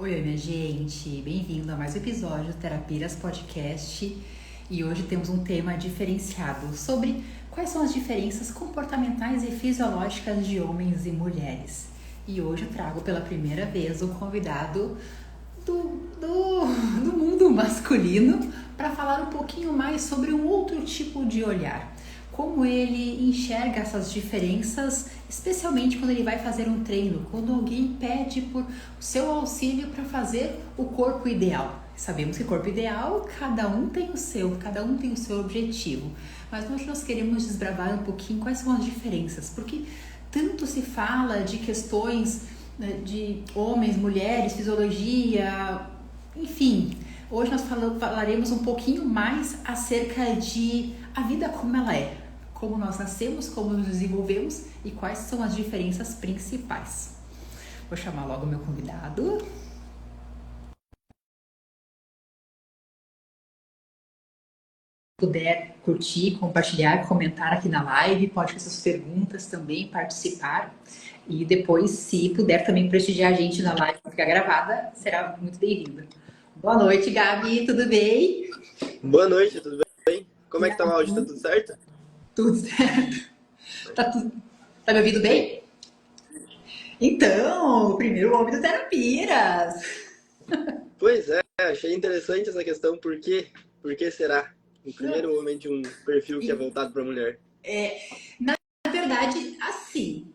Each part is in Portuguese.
Oi, minha gente, bem-vindo a mais um episódio do Terapiras Podcast. E hoje temos um tema diferenciado sobre quais são as diferenças comportamentais e fisiológicas de homens e mulheres. E hoje eu trago pela primeira vez um convidado do mundo masculino para falar um pouquinho mais sobre um outro tipo de olhar. Como ele enxerga essas diferenças, especialmente quando ele vai fazer um treino, quando alguém pede por seu auxílio para fazer o corpo ideal. Sabemos que corpo ideal, cada um tem o seu objetivo. Mas hoje nós queremos desbravar um pouquinho quais são as diferenças, porque tanto se fala de questões de homens, mulheres, fisiologia, enfim. Hoje nós falaremos um pouquinho mais acerca de a vida como ela é. Como nós nascemos, como nos desenvolvemos e quais são as diferenças principais. Vou chamar logo o meu convidado. Se puder curtir, compartilhar, comentar aqui na live, pode fazer suas perguntas também, participar. E depois, se puder também prestigiar a gente na live que ficar gravada, será muito bem-vindo. Boa noite, Gabi, tudo bem? Boa noite, tudo bem? Como é que tá o áudio? Tá tudo certo? Tudo certo. Tá me ouvindo bem? Então, o primeiro homem do Terapiras. Pois é, achei interessante essa questão, por quê? Por que será? O primeiro homem de um perfil que é voltado para mulher. Na verdade, assim,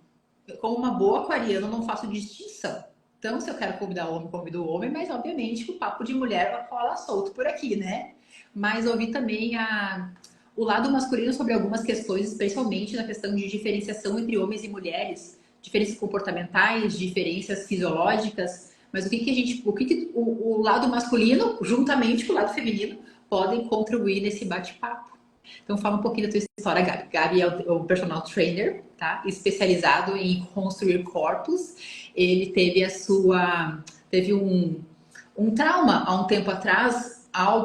como uma boa aquariana, eu não faço distinção. Então, se eu quero convidar o homem, convido o homem, mas obviamente que o papo de mulher rola solto por aqui, né? Mas ouvi também o lado masculino sobre algumas questões, especialmente na questão de diferenciação entre homens e mulheres, diferenças comportamentais, diferenças fisiológicas, mas o lado masculino, juntamente com o lado feminino, podem contribuir nesse bate-papo. Então fala um pouquinho da tua história, Gabi. Gabi é o personal trainer, tá? Especializado em construir corpos. Ele teve um trauma há um tempo atrás,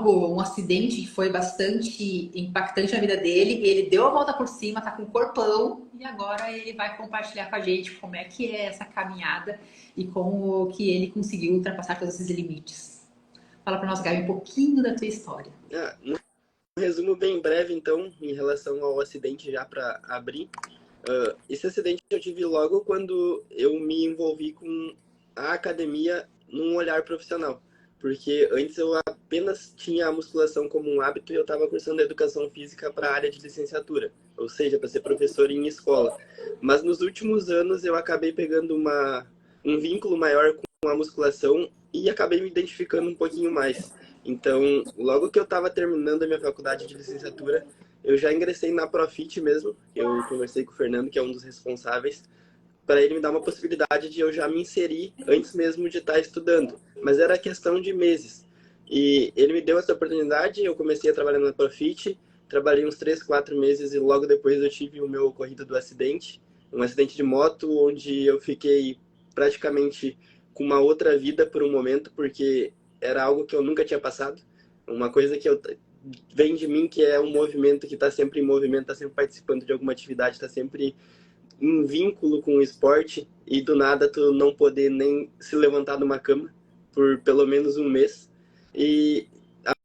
um acidente que foi bastante impactante na vida dele. Ele deu a volta por cima, tá com um corpão e agora ele vai compartilhar com a gente como é que é essa caminhada e como que ele conseguiu ultrapassar todos esses limites. Fala para nós, Gabi, um pouquinho da tua história. Um resumo bem breve, então, em relação ao acidente, já para abrir. Esse acidente eu tive logo quando eu me envolvi com a academia num olhar profissional. Porque antes eu apenas tinha a musculação como um hábito e eu estava cursando educação física para a área de licenciatura, ou seja, para ser professor em escola. Mas nos últimos anos eu acabei pegando um vínculo maior com a musculação e acabei me identificando um pouquinho mais. Então, logo que eu estava terminando a minha faculdade de licenciatura, eu já ingressei na Profit mesmo. Eu conversei com o Fernando, que é um dos responsáveis, para ele me dar uma possibilidade de eu já me inserir antes mesmo de estar estudando. Mas era questão de meses. E ele me deu essa oportunidade, eu comecei a trabalhar na Profit, trabalhei uns 3, 4 meses e logo depois eu tive o meu ocorrido do acidente. Um acidente de moto, onde eu fiquei praticamente com uma outra vida por um momento, porque era algo que eu nunca tinha passado. Uma coisa que vem de mim, que é um movimento que está sempre em movimento, está sempre participando de alguma atividade, está sempre em vínculo com o esporte, e do nada tu não poder nem se levantar de uma cama por pelo menos um mês. E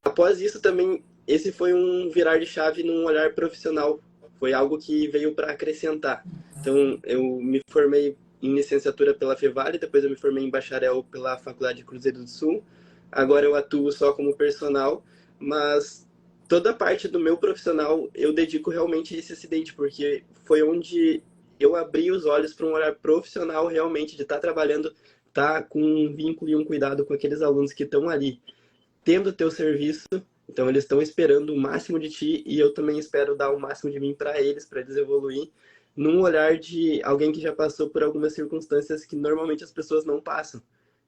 após isso também, esse foi um virar de chave num olhar profissional. Foi algo que veio para acrescentar. Então, eu me formei em licenciatura pela Fevale, depois eu me formei em bacharel pela Faculdade de Cruzeiro do Sul. Agora eu atuo só como personal, mas toda a parte do meu profissional eu dedico realmente a esse acidente, porque foi onde eu abri os olhos para um olhar profissional realmente, de estar trabalhando, estar com um vínculo e um cuidado com aqueles alunos que estão ali, tendo o teu serviço. Então eles estão esperando o máximo de ti e eu também espero dar o máximo de mim para eles evoluir, num olhar de alguém que já passou por algumas circunstâncias que normalmente as pessoas não passam.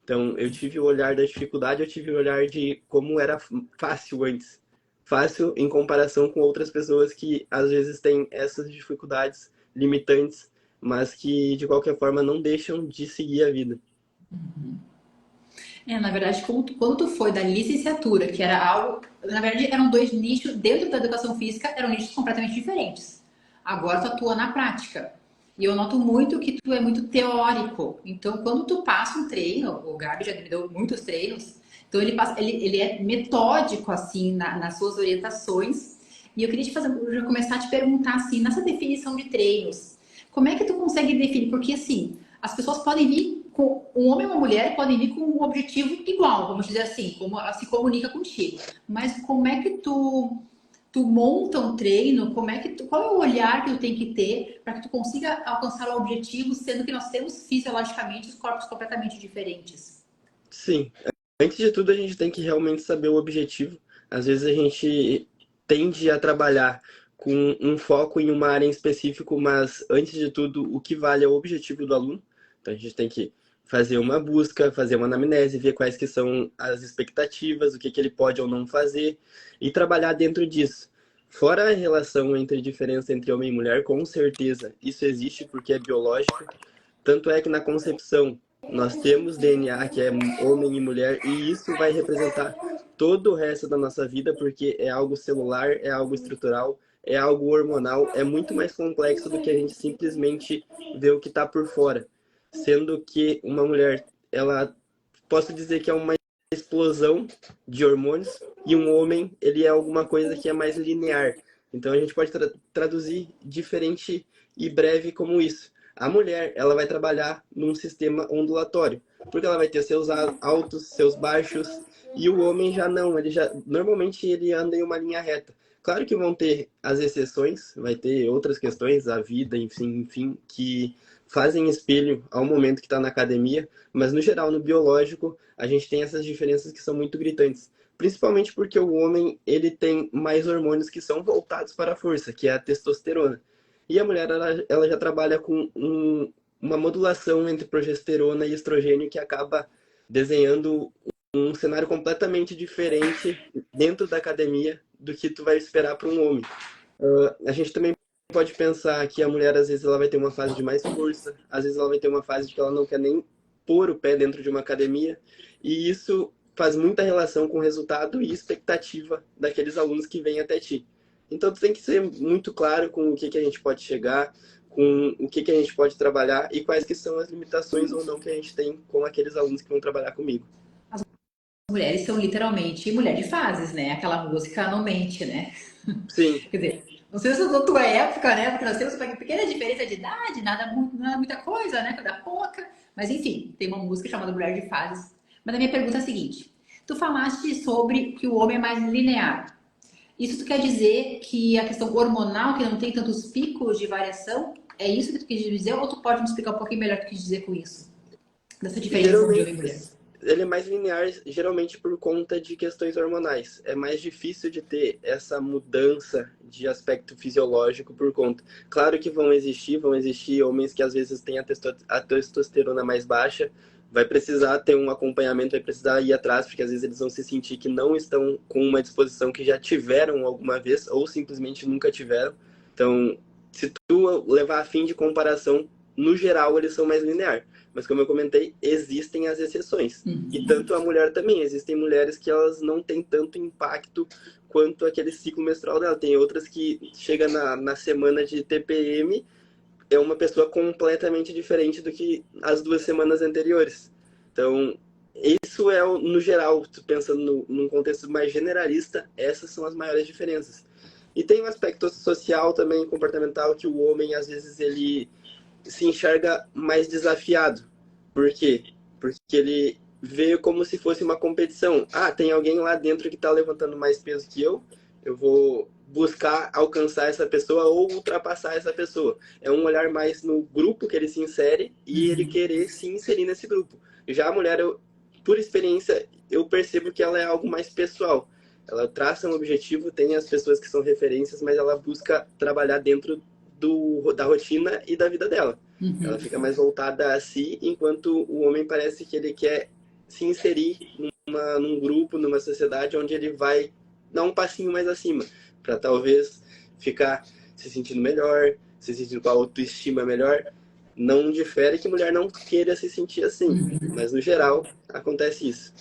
Então, eu tive o olhar da dificuldade, eu tive o olhar de como era fácil antes. Fácil em comparação com outras pessoas que, às vezes, têm essas dificuldades limitantes, mas que, de qualquer forma, não deixam de seguir a vida. Na verdade, quando tu foi da licenciatura, que era algo... Na verdade, eram dois nichos, dentro da educação física, eram nichos completamente diferentes. Agora tu atua na prática. E eu noto muito que tu é muito teórico. Então, quando tu passa um treino, o Gabi já me deu muitos treinos, então ele é metódico, assim, nas suas orientações. E eu queria te fazer, já começar a te perguntar, assim, nessa definição de treinos, como é que tu consegue definir? Porque, assim, as pessoas podem vir com, um homem e uma mulher podem vir com um objetivo igual, vamos dizer assim, como ela se comunica contigo. Mas como é que tu monta um treino, qual é o olhar que tu tem que ter para que tu consiga alcançar o objetivo, sendo que nós temos fisiologicamente os corpos completamente diferentes? Sim. Antes de tudo, a gente tem que realmente saber o objetivo. Às vezes a gente tende a trabalhar com um foco em uma área em específico, mas antes de tudo, o que vale é o objetivo do aluno. Então a gente tem que fazer uma busca, fazer uma anamnese, ver quais que são as expectativas, o que que ele pode ou não fazer e trabalhar dentro disso. Fora a relação entre diferença entre homem e mulher, com certeza isso existe porque é biológico. Tanto é que na concepção nós temos DNA que é homem e mulher e isso vai representar todo o resto da nossa vida porque é algo celular, é algo estrutural, é algo hormonal, é muito mais complexo do que a gente simplesmente ver o que está por fora. Sendo que uma mulher, ela posso dizer que é uma explosão de hormônios e um homem, ele é alguma coisa que é mais linear. Então a gente pode traduzir diferente e breve como isso. A mulher, ela vai trabalhar num sistema ondulatório, porque ela vai ter seus altos, seus baixos, e o homem já não, ele já normalmente ele anda em uma linha reta. Claro que vão ter as exceções, vai ter outras questões, a vida, enfim, que fazem espelho ao momento que está na academia, mas no geral, no biológico, a gente tem essas diferenças que são muito gritantes. Principalmente porque o homem ele tem mais hormônios que são voltados para a força, que é a testosterona. E a mulher ela já trabalha com uma modulação entre progesterona e estrogênio que acaba desenhando um cenário completamente diferente dentro da academia do que tu vai esperar para um homem. A gente também pode pensar que a mulher às vezes ela vai ter uma fase de mais força, às vezes ela vai ter uma fase de que ela não quer nem pôr o pé dentro de uma academia, e isso faz muita relação com o resultado e expectativa daqueles alunos que vêm até ti. Então, tu tem que ser muito claro com o que, que a gente pode chegar, com o que, que a gente pode trabalhar e quais que são as limitações ou não que a gente tem com aqueles alunos que vão trabalhar comigo. Mulheres são literalmente mulher de fases, né? Aquela música não mente, né? Sim, Quer dizer, não sei se é da tua época, né? Porque nós temos uma pequena diferença de idade, nada muita coisa, né? Coisa pouca. Mas enfim, tem uma música chamada Mulher de Fases. Mas a minha pergunta é a seguinte: tu falaste sobre que o homem é mais linear. Isso tu quer dizer que a questão hormonal, que não tem tantos picos de variação, é isso que tu quis dizer? Ou tu pode me explicar um pouquinho melhor o que tu quis dizer com isso? Dessa diferença de homem geralmente e mulher? ele é mais linear, geralmente por conta de questões hormonais. É mais difícil de ter essa mudança de aspecto fisiológico por conta. Claro que vão existir homens que às vezes têm a testosterona mais baixa, vai precisar ter um acompanhamento, vai precisar ir atrás, porque às vezes eles vão se sentir que não estão com uma disposição que já tiveram alguma vez ou simplesmente nunca tiveram. Então, se tu levar a fim de comparação, no geral eles são mais linear. Mas como eu comentei, existem as exceções. E tanto a mulher também. Existem mulheres que elas não têm tanto impacto quanto aquele ciclo menstrual dela. Tem outras que chega na semana de TPM, é uma pessoa completamente diferente do que as 2 semanas anteriores. Então, isso é, no geral, pensando num contexto mais generalista, essas são as maiores diferenças. E tem um aspecto social também, comportamental, que o homem, às vezes, ele se enxerga mais desafiado. Por quê? Porque ele vê como se fosse uma competição. Ah, tem alguém lá dentro que está levantando mais peso que eu vou buscar alcançar essa pessoa ou ultrapassar essa pessoa. É um olhar mais no grupo que ele se insere e ele querer se inserir nesse grupo. Já a mulher, por experiência, eu percebo que ela é algo mais pessoal. Ela traça um objetivo, tem as pessoas que são referências, mas ela busca trabalhar dentro da rotina e da vida dela. Ela fica mais voltada a si, enquanto o homem parece que ele quer se inserir num grupo, numa sociedade onde ele vai dar um passinho mais acima, para talvez ficar se sentindo melhor, se sentindo com a autoestima melhor. Não difere que mulher não queira se sentir assim, mas no geral acontece isso.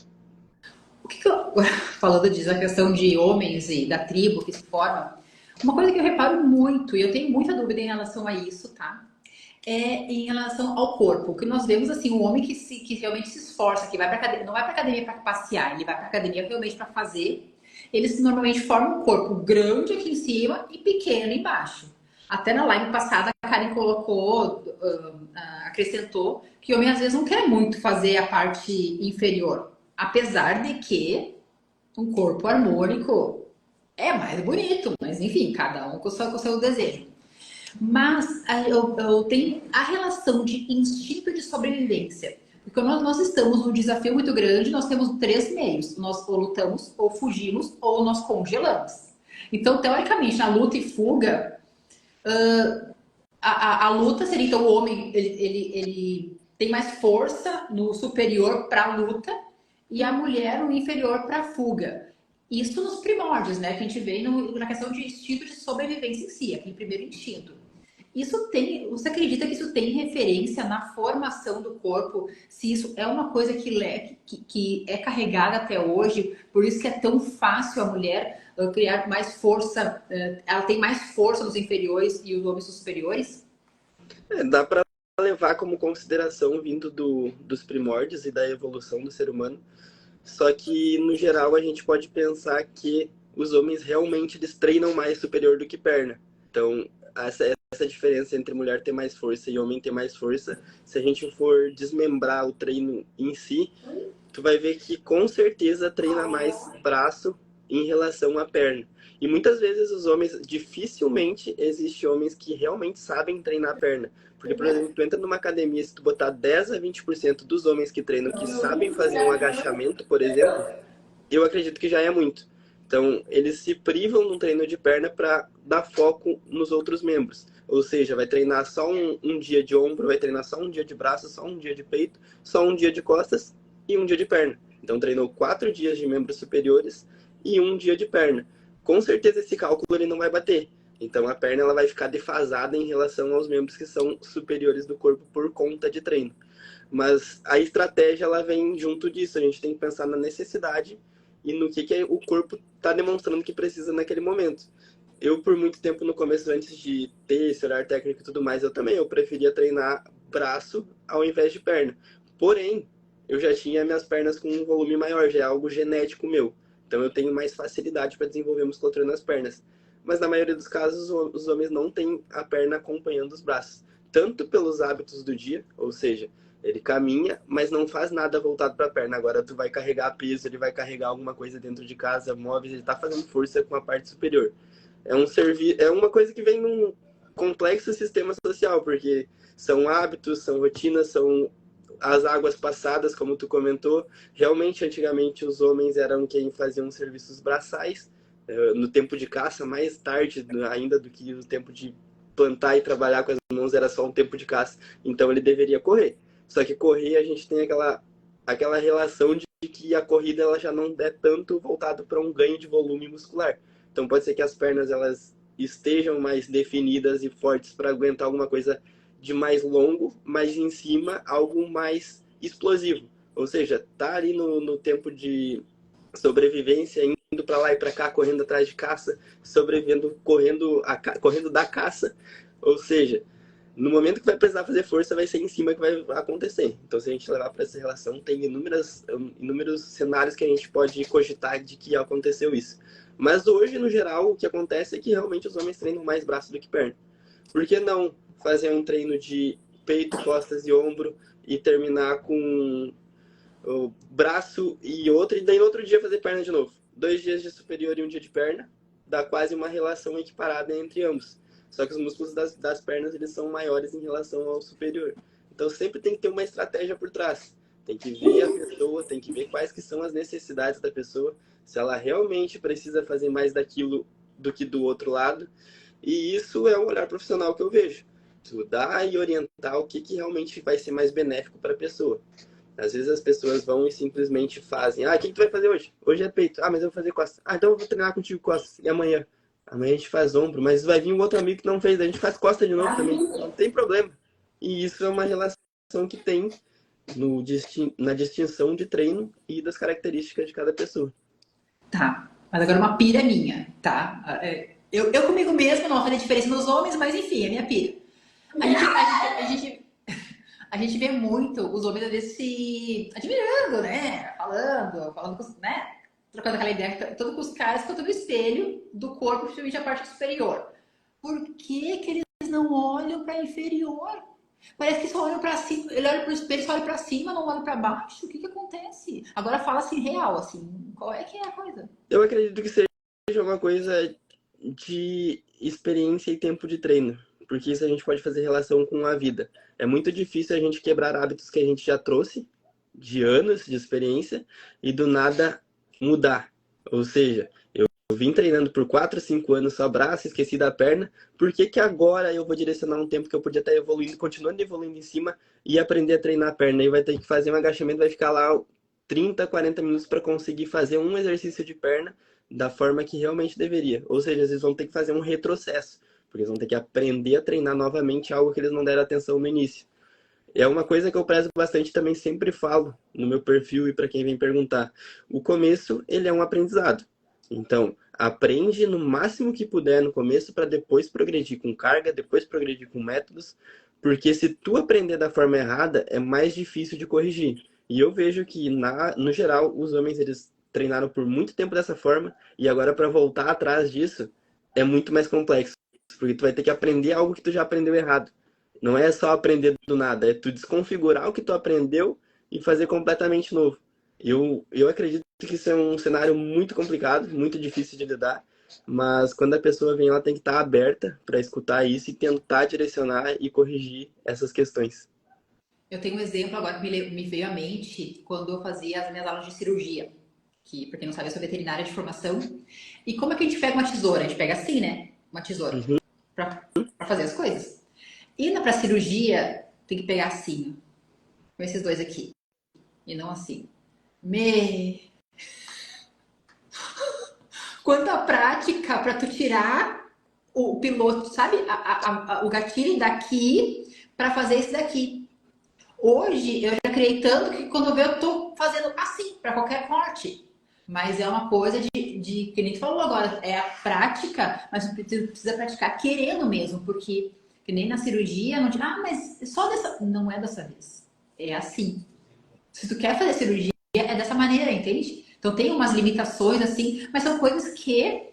O que que eu, falando disso, a questão de homens e da tribo que se formam, uma coisa que eu reparo muito, e eu tenho muita dúvida em relação a isso, tá? é em relação ao corpo. O que nós vemos, assim, o homem que realmente se esforça, que vai para academia, não vai para academia para passear, ele vai para academia realmente para fazer. Eles normalmente formam um corpo grande aqui em cima e pequeno embaixo. Até na live passada a Karen colocou, acrescentou que o homem às vezes não quer muito fazer a parte inferior, apesar de que um corpo harmônico é mais bonito, mas enfim, cada um com o seu desejo. Mas eu tenho a relação de instinto de sobrevivência. Porque nós estamos num desafio muito grande, nós temos três meios. Nós ou lutamos, ou fugimos, ou nós congelamos. Então, teoricamente, na luta e fuga, a luta seria, então, o homem ele tem mais força no superior para a luta e a mulher no inferior para a fuga. Isso nos primórdios, né? Que a gente vê na questão de instinto de sobrevivência em si, aquele primeiro instinto. Você acredita que isso tem referência na formação do corpo? Se isso é uma coisa que é carregada até hoje, por isso que é tão fácil a mulher criar mais força, ela tem mais força nos inferiores e os homens nos superiores? Dá para levar como consideração vindo dos primórdios e da evolução do ser humano. Só que, no geral, a gente pode pensar que os homens realmente eles treinam mais superior do que perna. Então, essa diferença entre mulher ter mais força e homem ter mais força, se a gente for desmembrar o treino em si, tu vai ver que com certeza treina mais braço em relação à perna. E muitas vezes os homens, dificilmente existe homens que realmente sabem treinar a perna. Porque, por exemplo, tu entra numa academia, se tu botar 10 a 20% dos homens que treinam que sabem fazer um agachamento, por exemplo, eu acredito que já é muito. Então, eles se privam no treino de perna para dar foco nos outros membros. Ou seja, vai treinar só um dia de ombro, vai treinar só um dia de braço, só um dia de peito, só um dia de costas e um dia de perna. Então, treinou 4 dias de membros superiores e um dia de perna. Com certeza, esse cálculo ele não vai bater. Então, a perna ela vai ficar defasada em relação aos membros que são superiores do corpo por conta de treino. Mas a estratégia ela vem junto disso. A gente tem que pensar na necessidade e no que o corpo está demonstrando que precisa naquele momento. Eu, por muito tempo no começo, antes de ter esse olhar técnico e tudo mais, eu preferia treinar braço ao invés de perna. Porém, eu já tinha minhas pernas com um volume maior, já é algo genético meu. Então, eu tenho mais facilidade para desenvolver musculatura nas pernas. Mas, na maioria dos casos, os homens não têm a perna acompanhando os braços. Tanto pelos hábitos do dia, ou seja, ele caminha, mas não faz nada voltado para a perna. Agora tu vai carregar peso, ele vai carregar alguma coisa dentro de casa, móveis, ele está fazendo força com a parte superior. É uma coisa que vem num complexo sistema social, porque são hábitos, são rotinas, são as águas passadas, como tu comentou. Realmente, antigamente, os homens eram quem faziam serviços braçais, no tempo de caça, mais tarde ainda do que o tempo de plantar e trabalhar com as mãos, era só um tempo de caça. Então, ele deveria correr. Só que correr, a gente tem aquela relação de que a corrida ela já não é tanto voltado para um ganho de volume muscular. Então pode ser que as pernas elas estejam mais definidas e fortes para aguentar alguma coisa de mais longo, mas em cima algo mais explosivo. Ou seja, tá ali no tempo de sobrevivência, indo para lá e para cá, correndo atrás de caça, sobrevivendo, correndo da caça. Ou seja, no momento que vai precisar fazer força, vai ser em cima que vai acontecer. Então, se a gente levar para essa relação, tem inúmeros cenários que a gente pode cogitar de que aconteceu isso. Mas hoje, no geral, o que acontece é que realmente os homens treinam mais braço do que perna. Por que não fazer um treino de peito, costas e ombro e terminar com o braço e outro, e daí no outro dia fazer perna de novo? 2 dias de superior e um dia de perna, dá quase uma relação equiparada entre ambos. Só que os músculos das pernas eles são maiores em relação ao superior. Então sempre tem que ter uma estratégia por trás. Tem que ver a pessoa, tem que ver quais que são as necessidades da pessoa, se ela realmente precisa fazer mais daquilo do que do outro lado. E isso é o olhar profissional que eu vejo. Estudar e orientar o que realmente vai ser mais benéfico para a pessoa. Às vezes as pessoas vão e simplesmente fazem. O que tu vai fazer hoje? Hoje é peito. Mas eu vou fazer costas. Então eu vou treinar contigo costas. E amanhã? Amanhã a gente faz ombro, mas vai vir um outro amigo que não fez. A gente faz costas de novo também. Não tem problema. E isso é uma relação que tem na distinção de treino e das características de cada pessoa. Tá, mas agora uma pira minha, tá? Eu comigo mesma não vou fazer diferença nos homens, mas enfim, é minha pira. A gente vê muito os homens às vezes se admirando, né? Falando, né? Trocando aquela ideia, todo com os caras, ficam no espelho do corpo, principalmente a parte superior. Por que que eles não olham para inferior? Parece que só olham para cima, ele olha para o espelho, só olha para cima, não olha para baixo. O que que acontece? Agora fala assim real, assim, qual é que é a coisa? Eu acredito que seja uma coisa de experiência e tempo de treino, porque isso a gente pode fazer relação com a vida. É muito difícil a gente quebrar hábitos que a gente já trouxe, de anos de experiência, e do nada mudar. Ou seja, eu vim treinando por 4, 5 anos só braço, esqueci da perna, por que que agora eu vou direcionar um tempo que eu podia estar evoluindo, continuando evoluindo em cima, e aprender a treinar a perna? E vai ter que fazer um agachamento, vai ficar lá 30, 40 minutos para conseguir fazer um exercício de perna da forma que realmente deveria. Ou seja, eles vão ter que fazer um retrocesso, porque eles vão ter que aprender a treinar novamente algo que eles não deram atenção no início. É uma coisa que eu prezo bastante, também sempre falo no meu perfil e para quem vem perguntar. O começo, ele é um aprendizado. Então, aprende no máximo que puder no começo para depois progredir com carga, depois progredir com métodos, porque se tu aprender da forma errada, é mais difícil de corrigir. E eu vejo que, no geral, os homens eles treinaram por muito tempo dessa forma e agora para voltar atrás disso é muito mais complexo, porque tu vai ter que aprender algo que tu já aprendeu errado. Não é só aprender do nada, é tu desconfigurar o que tu aprendeu e fazer completamente novo. Eu acredito que isso é um cenário muito complicado, muito difícil de lidar, mas quando a pessoa vem, ela tem que estar aberta para escutar isso e tentar direcionar e corrigir essas questões. Eu tenho um exemplo agora que me veio à mente quando eu fazia as minhas aulas de cirurgia, que, pra quem não sabe, eu sou veterinária de formação. E como é que a gente pega uma tesoura? A gente pega assim, né? Uma tesoura, Uhum. pra fazer as coisas. E pra cirurgia, tem que pegar assim, ó, com esses dois aqui, e não assim. Me... Quanta prática pra tu tirar o piloto, sabe? O gatilho daqui pra fazer esse daqui. Hoje eu já criei tanto que quando eu ver eu tô fazendo assim, para qualquer corte. Mas é uma coisa que nem tu falou agora, é a prática, mas precisa praticar querendo mesmo, porque que nem na cirurgia, não diz, ah, mas só dessa. Não é dessa vez. É assim. Se tu quer fazer cirurgia, é dessa maneira, entende? Então tem umas limitações assim, mas são coisas que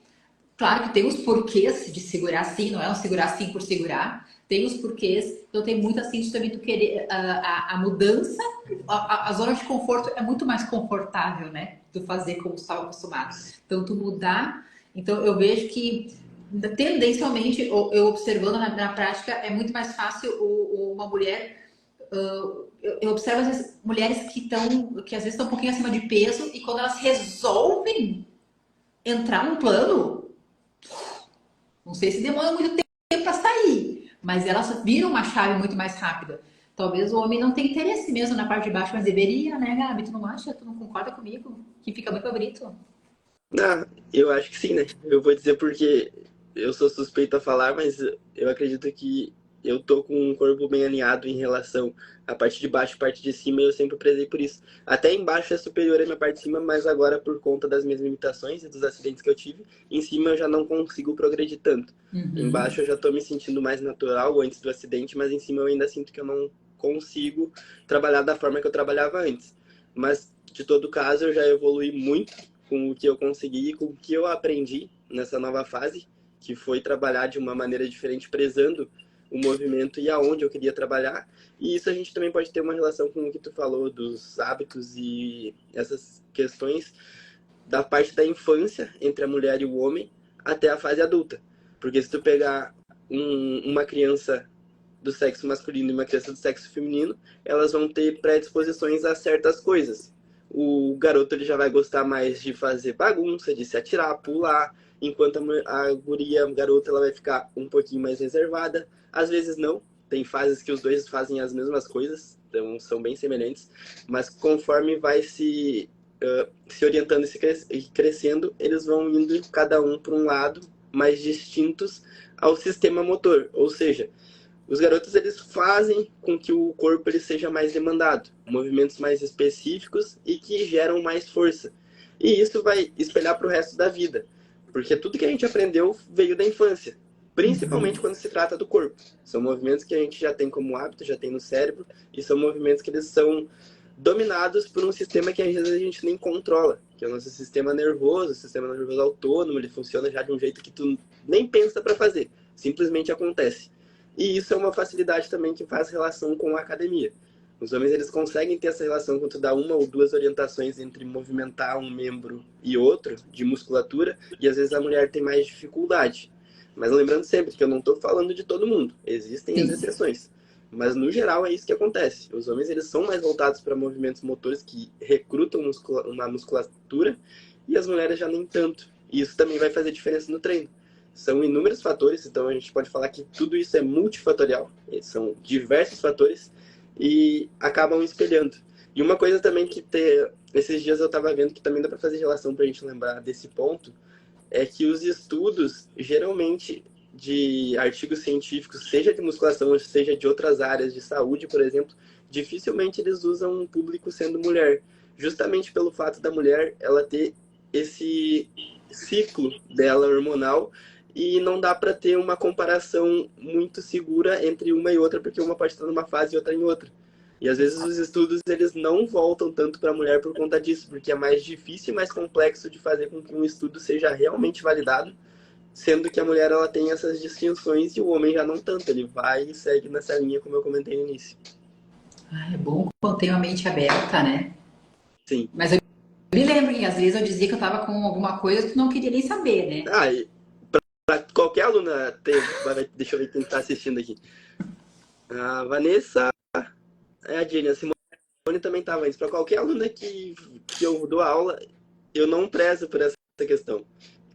claro que tem os porquês de segurar assim, não é um segurar assim por segurar. Tem os porquês, então tem muito assim de também tu querer a mudança, a zona de conforto é muito mais confortável, né? Tu fazer como tu estava acostumado. Então tu mudar, então eu vejo que tendencialmente, eu observando na prática, é muito mais fácil uma mulher. Eu observo às vezes, mulheres que às vezes estão um pouquinho acima de peso e quando elas resolvem entrar num plano, não sei se demora muito tempo para sair, mas elas viram uma chave muito mais rápida. Talvez o homem não tenha interesse mesmo na parte de baixo, mas deveria, né, Gabi? Tu não acha? Tu não concorda comigo? Que fica muito bonito. Ah, eu acho que sim, né? Eu vou dizer porque eu sou suspeito a falar, mas eu acredito que eu tô com um corpo bem alinhado em relação à parte de baixo e parte de cima, e eu sempre prezei por isso. Até embaixo é superior à minha parte de cima, mas agora por conta das minhas limitações e dos acidentes que eu tive, em cima eu já não consigo progredir tanto. Uhum. Embaixo eu já tô me sentindo mais natural antes do acidente, mas em cima eu ainda sinto que eu não consigo trabalhar da forma que eu trabalhava antes. Mas de todo caso, eu já evolui muito com o que eu consegui e com o que eu aprendi nessa nova fase, que foi trabalhar de uma maneira diferente, prezando o movimento e aonde eu queria trabalhar. E isso a gente também pode ter uma relação com o que tu falou dos hábitos e essas questões da parte da infância entre a mulher e o homem até a fase adulta. Porque se tu pegar uma criança do sexo masculino e uma criança do sexo feminino, elas vão ter predisposições a certas coisas. O garoto ele já vai gostar mais de fazer bagunça, de se atirar, pular, enquanto a guria, a garota, ela vai ficar um pouquinho mais reservada. Às vezes não, tem fases que os dois fazem as mesmas coisas, então são bem semelhantes, mas conforme vai se orientando e crescendo, eles vão indo cada um para um lado mais distintos ao sistema motor, ou seja, os garotos eles fazem com que o corpo ele seja mais demandado, movimentos mais específicos e que geram mais força. E isso vai espelhar para o resto da vida, porque tudo que a gente aprendeu veio da infância. principalmente quando se trata do corpo. São movimentos que a gente já tem como hábito, já tem no cérebro, e são movimentos que eles são dominados por um sistema que às vezes a gente nem controla, que é o nosso sistema nervoso, o sistema nervoso autônomo, ele funciona já de um jeito que tu nem pensa para fazer, simplesmente acontece. E isso é uma facilidade também que faz relação com a academia. Os homens, eles conseguem ter essa relação quando tu dá uma ou duas orientações entre movimentar um membro e outro, de musculatura, e às vezes a mulher tem mais dificuldade. Mas lembrando sempre que eu não estou falando de todo mundo, existem as exceções. Mas no geral é isso que acontece. Os homens, eles são mais voltados para movimentos motores que recrutam uma musculatura, e as mulheres já nem tanto. E isso também vai fazer diferença no treino. São inúmeros fatores, então a gente pode falar que tudo isso é multifatorial. São diversos fatores e acabam espelhando. E uma coisa também que esses dias eu estava vendo que também dá para fazer relação para a gente lembrar desse ponto, é que os estudos, geralmente, de artigos científicos, seja de musculação, ou seja de outras áreas de saúde, por exemplo, dificilmente eles usam um público sendo mulher. Justamente pelo fato da mulher ela ter esse ciclo dela hormonal e não dá para ter uma comparação muito segura entre uma e outra, porque uma pode estar numa fase e outra em outra. E às vezes os estudos eles não voltam tanto para a mulher por conta disso, porque é mais difícil e mais complexo de fazer com que um estudo seja realmente validado, sendo que a mulher ela tem essas distinções e o homem já não tanto, ele vai e segue nessa linha como eu comentei no início. É bom quando tem uma mente aberta, né? Sim. Mas eu me lembro que às vezes eu dizia que eu tava com alguma coisa que tu não queria nem saber, né? Ah, e para qualquer aluna deixa eu ver quem está assistindo aqui. A Vanessa, a Jenny, a Simone também estava antes. Para qualquer aluna que eu dou aula, eu não prezo por essa questão.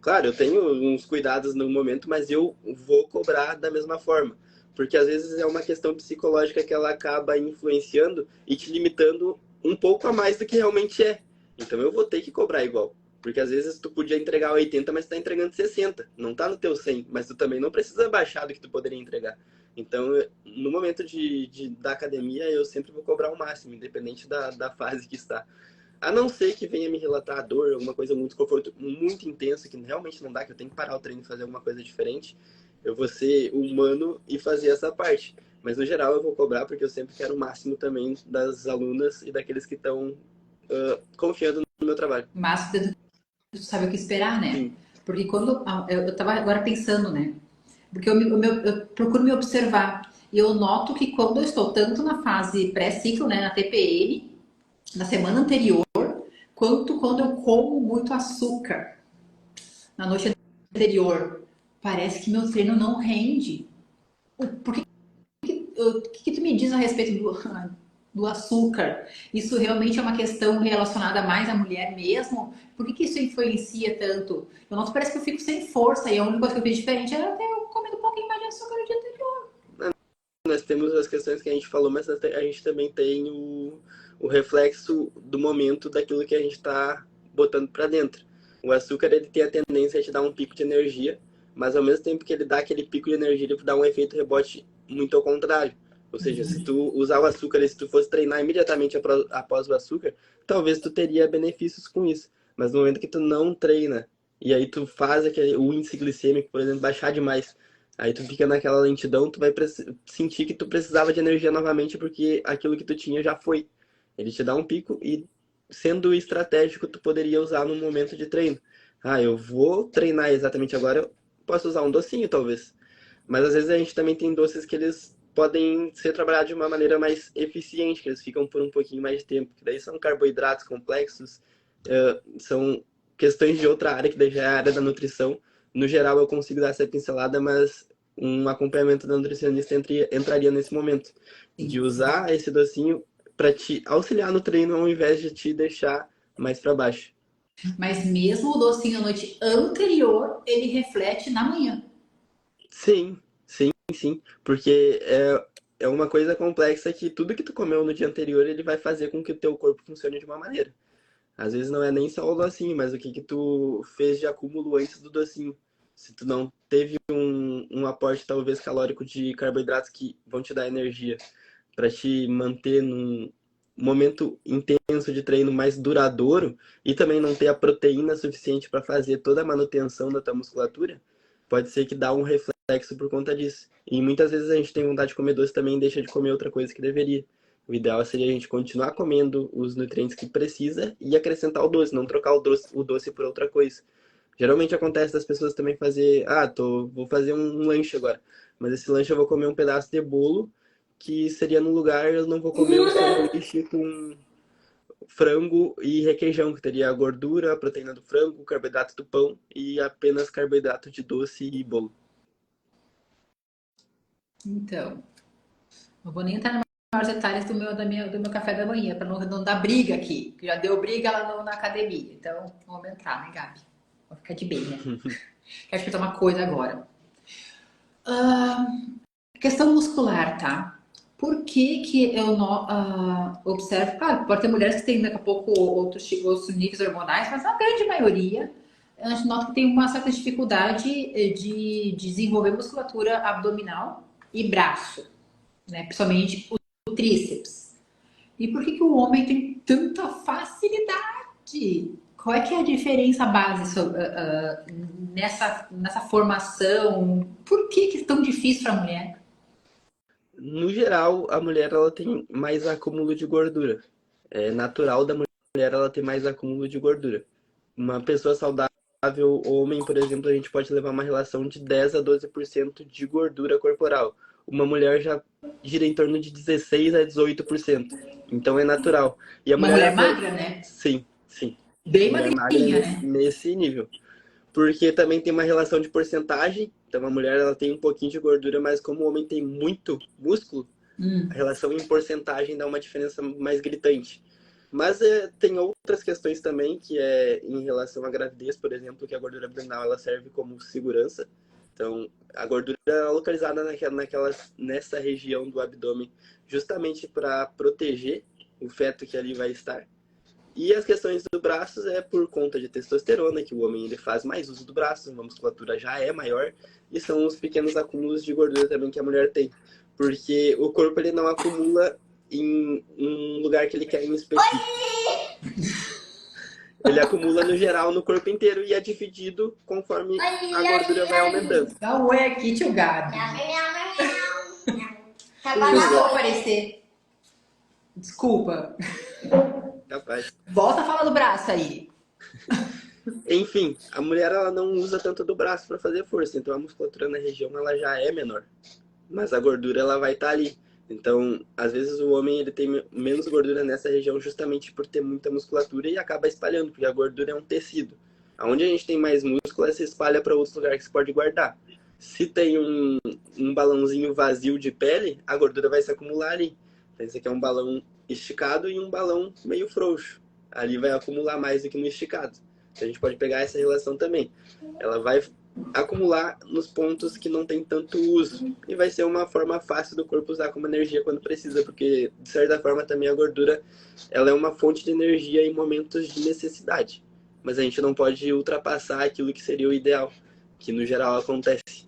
Claro, eu tenho uns cuidados no momento, mas eu vou cobrar da mesma forma. Porque às vezes é uma questão psicológica que ela acaba influenciando e te limitando um pouco a mais do que realmente é. Então eu vou ter que cobrar igual. Porque às vezes tu podia entregar 80, mas tu tá entregando 60. Não tá no teu 100, mas tu também não precisa baixar do que tu poderia entregar. Então, no momento da academia, eu sempre vou cobrar o máximo, independente da fase que está. A não ser que venha me relatar a dor, alguma coisa muito conforto, muito intensa, que realmente não dá, que eu tenho que parar o treino e fazer alguma coisa diferente. Eu vou ser humano e fazer essa parte. Mas, no geral, eu vou cobrar porque eu sempre quero o máximo também das alunas e daqueles que estão confiando no meu trabalho. Mas tu sabe o que esperar, né? Sim. Porque quando eu tava agora pensando, né? Porque eu procuro me observar. E eu noto que quando eu estou tanto na fase pré-ciclo, né, na TPM, na semana anterior, quanto quando eu como muito açúcar na noite anterior, parece que meu treino não rende. O que tu me diz a respeito do açúcar? Isso realmente é uma questão relacionada mais à mulher mesmo? Por que isso influencia tanto? Eu noto que parece que eu fico sem força e a única coisa que eu fiz diferente era até eu comendo um pouquinho mais de açúcar no dia anterior. Nós temos as questões que a gente falou, mas a gente também tem o reflexo do momento daquilo que a gente está botando para dentro. O açúcar ele tem a tendência a te dar um pico de energia, mas ao mesmo tempo que ele dá aquele pico de energia, ele dá um efeito rebote muito ao contrário. Ou seja, se tu usar o açúcar e se tu fosse treinar imediatamente após o açúcar, talvez tu teria benefícios com isso. Mas no momento que tu não treina, e aí tu faz o índice glicêmico, por exemplo, baixar demais, aí tu fica naquela lentidão, tu vai sentir que tu precisava de energia novamente porque aquilo que tu tinha já foi. Ele te dá um pico e, sendo estratégico, tu poderia usar no momento de treino. Ah, eu vou treinar exatamente agora, eu posso usar um docinho, talvez. Mas às vezes a gente também tem doces que eles podem ser trabalhados de uma maneira mais eficiente, que eles ficam por um pouquinho mais de tempo. Que daí são carboidratos complexos, são questões de outra área, que daí já é a área da nutrição. No geral, eu consigo dar essa pincelada, mas um acompanhamento da nutricionista entraria nesse momento. De usar esse docinho para te auxiliar no treino, ao invés de te deixar mais para baixo. Mas mesmo o docinho na noite anterior, ele reflete na manhã. Sim, sim. Porque é uma coisa complexa que tudo que tu comeu no dia anterior, ele vai fazer com que o teu corpo funcione de uma maneira. Às vezes não é nem só o docinho, mas o que tu fez de acúmulo antes do docinho. Se tu não teve um aporte talvez calórico de carboidratos que vão te dar energia para te manter num momento intenso de treino mais duradouro e também não ter a proteína suficiente para fazer toda a manutenção da tua musculatura, pode ser que dá um reflexo sexo por conta disso. E muitas vezes a gente tem vontade de comer doce também e deixa de comer outra coisa que deveria. O ideal seria a gente continuar comendo os nutrientes que precisa e acrescentar o doce, não trocar o doce por outra coisa. Geralmente acontece das pessoas também fazer, vou fazer um lanche agora, mas esse lanche eu vou comer um pedaço de bolo, que seria no lugar, eu não vou comer um sanduíche com frango e requeijão, que teria a gordura, a proteína do frango, o carboidrato do pão e apenas carboidrato de doce e bolo. Então, não vou nem entrar em maiores detalhes do meu café da manhã, para não dar briga aqui, que já deu briga lá na academia. Então, vamos entrar, né, Gabi? Vou ficar de bem, né? Quero explicar uma coisa agora. Questão muscular, tá? Por que que eu observo? Claro, pode ter mulheres que têm daqui a pouco outros níveis hormonais, mas a grande maioria, a gente nota que tem uma certa dificuldade de desenvolver musculatura abdominal e braço, né? Principalmente o tríceps. E por que que o homem tem tanta facilidade? Qual é que é a diferença base nessa formação? Por que que é tão difícil para a mulher? No geral, a mulher ela tem mais acúmulo de gordura. É natural da mulher ela ter mais acúmulo de gordura. Uma pessoa saudável, homem, por exemplo, a gente pode levar uma relação de 10 a 12% de gordura corporal. Uma mulher já gira em torno de 16 a 18%. Então é natural. E a Uma mulher mulher magra, né? sim, sim. Bem Mulher magra magrinha, né? nesse nível. Porque também tem uma relação de porcentagem. Então a mulher ela tem um pouquinho de gordura, mas como o homem tem muito músculo, a relação em porcentagem dá uma diferença mais gritante. Mas tem outras questões também, que é em relação à gravidez, por exemplo, que a gordura abdominal ela serve como segurança. Então, a gordura é localizada nessa região do abdômen, justamente para proteger o feto que ali vai estar. E as questões do braço é por conta de testosterona, que o homem ele faz mais uso do braço, a musculatura já é maior, e são os pequenos acúmulos de gordura também que a mulher tem. Porque o corpo ele não acumula em um lugar que ele quer em específico. Ele acumula no geral no corpo inteiro e é dividido conforme a gordura vai aumentando. Não é aqui, tio Gabi. Pois Custou é. aparecer. Desculpa. Capaz. Volta a falar do braço aí. Enfim, a mulher ela não usa tanto do braço para fazer força, então a musculatura na região ela já é menor. Mas a gordura ela vai estar ali. Então, às vezes o homem ele tem menos gordura nessa região justamente por ter muita musculatura e acaba espalhando, porque a gordura é um tecido. Onde a gente tem mais músculo, ela se espalha para outros lugares que você pode guardar. Se tem um balãozinho vazio de pele, a gordura vai se acumular ali. Então, esse aqui é um balão esticado e um balão meio frouxo. Ali vai acumular mais do que no esticado. Então, a gente pode pegar essa relação também. Ela vai acumular nos pontos que não tem tanto uso. E vai ser uma forma fácil do corpo usar como energia quando precisa, porque, de certa forma, também a gordura ela é uma fonte de energia em momentos de necessidade. Mas a gente não pode ultrapassar aquilo que seria o ideal, que no geral acontece.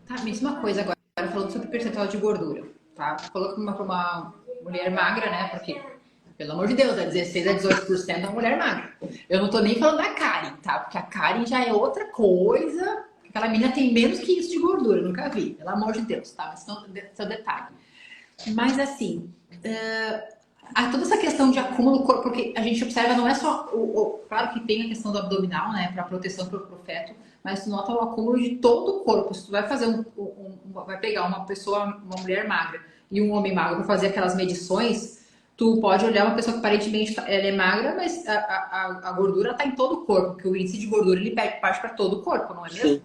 Tá, mesma coisa agora, falando sobre percentual de gordura, tá? Falou que uma mulher magra, né? Porque, pelo amor de Deus, é 16 a 18% é uma mulher magra. Eu não tô nem falando da Karen, tá? Porque a Karen já é outra coisa. Aquela menina tem menos que isso de gordura, eu nunca vi. Pelo amor de Deus, tá? Mas esse é o detalhe. Mas assim, toda essa questão de acúmulo do corpo, porque a gente observa, não é só claro que tem a questão do abdominal, né, para proteção pro feto, mas tu nota o acúmulo de todo o corpo. Se tu vai fazer vai pegar uma pessoa, uma mulher magra e um homem magro para fazer aquelas medições, tu pode olhar uma pessoa que aparentemente ela é magra, mas a gordura está em todo o corpo, porque o índice de gordura ele parte para todo o corpo, não é mesmo? Sim.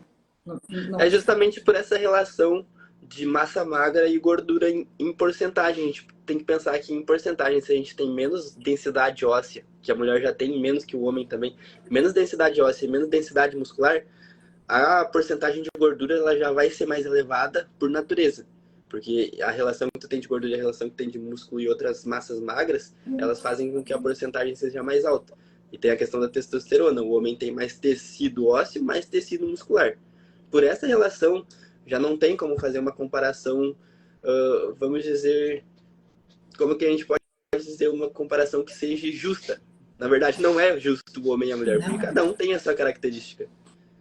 É justamente por essa relação de massa magra e gordura em porcentagem. A gente tem que pensar que em porcentagem, se a gente tem menos densidade óssea, que a mulher já tem menos que o homem também, menos densidade óssea e menos densidade muscular, a porcentagem de gordura ela já vai ser mais elevada por natureza. Porque a relação que tu tem de gordura e a relação que tem de músculo e outras massas magras, elas fazem com que a porcentagem seja mais alta. E tem a questão da testosterona. O homem tem mais tecido ósseo, mais tecido muscular. Por essa relação, já não tem como fazer uma comparação, vamos dizer, como que a gente pode dizer uma comparação que seja justa. Na verdade, não é justo o homem e a mulher, porque cada um tem a sua característica.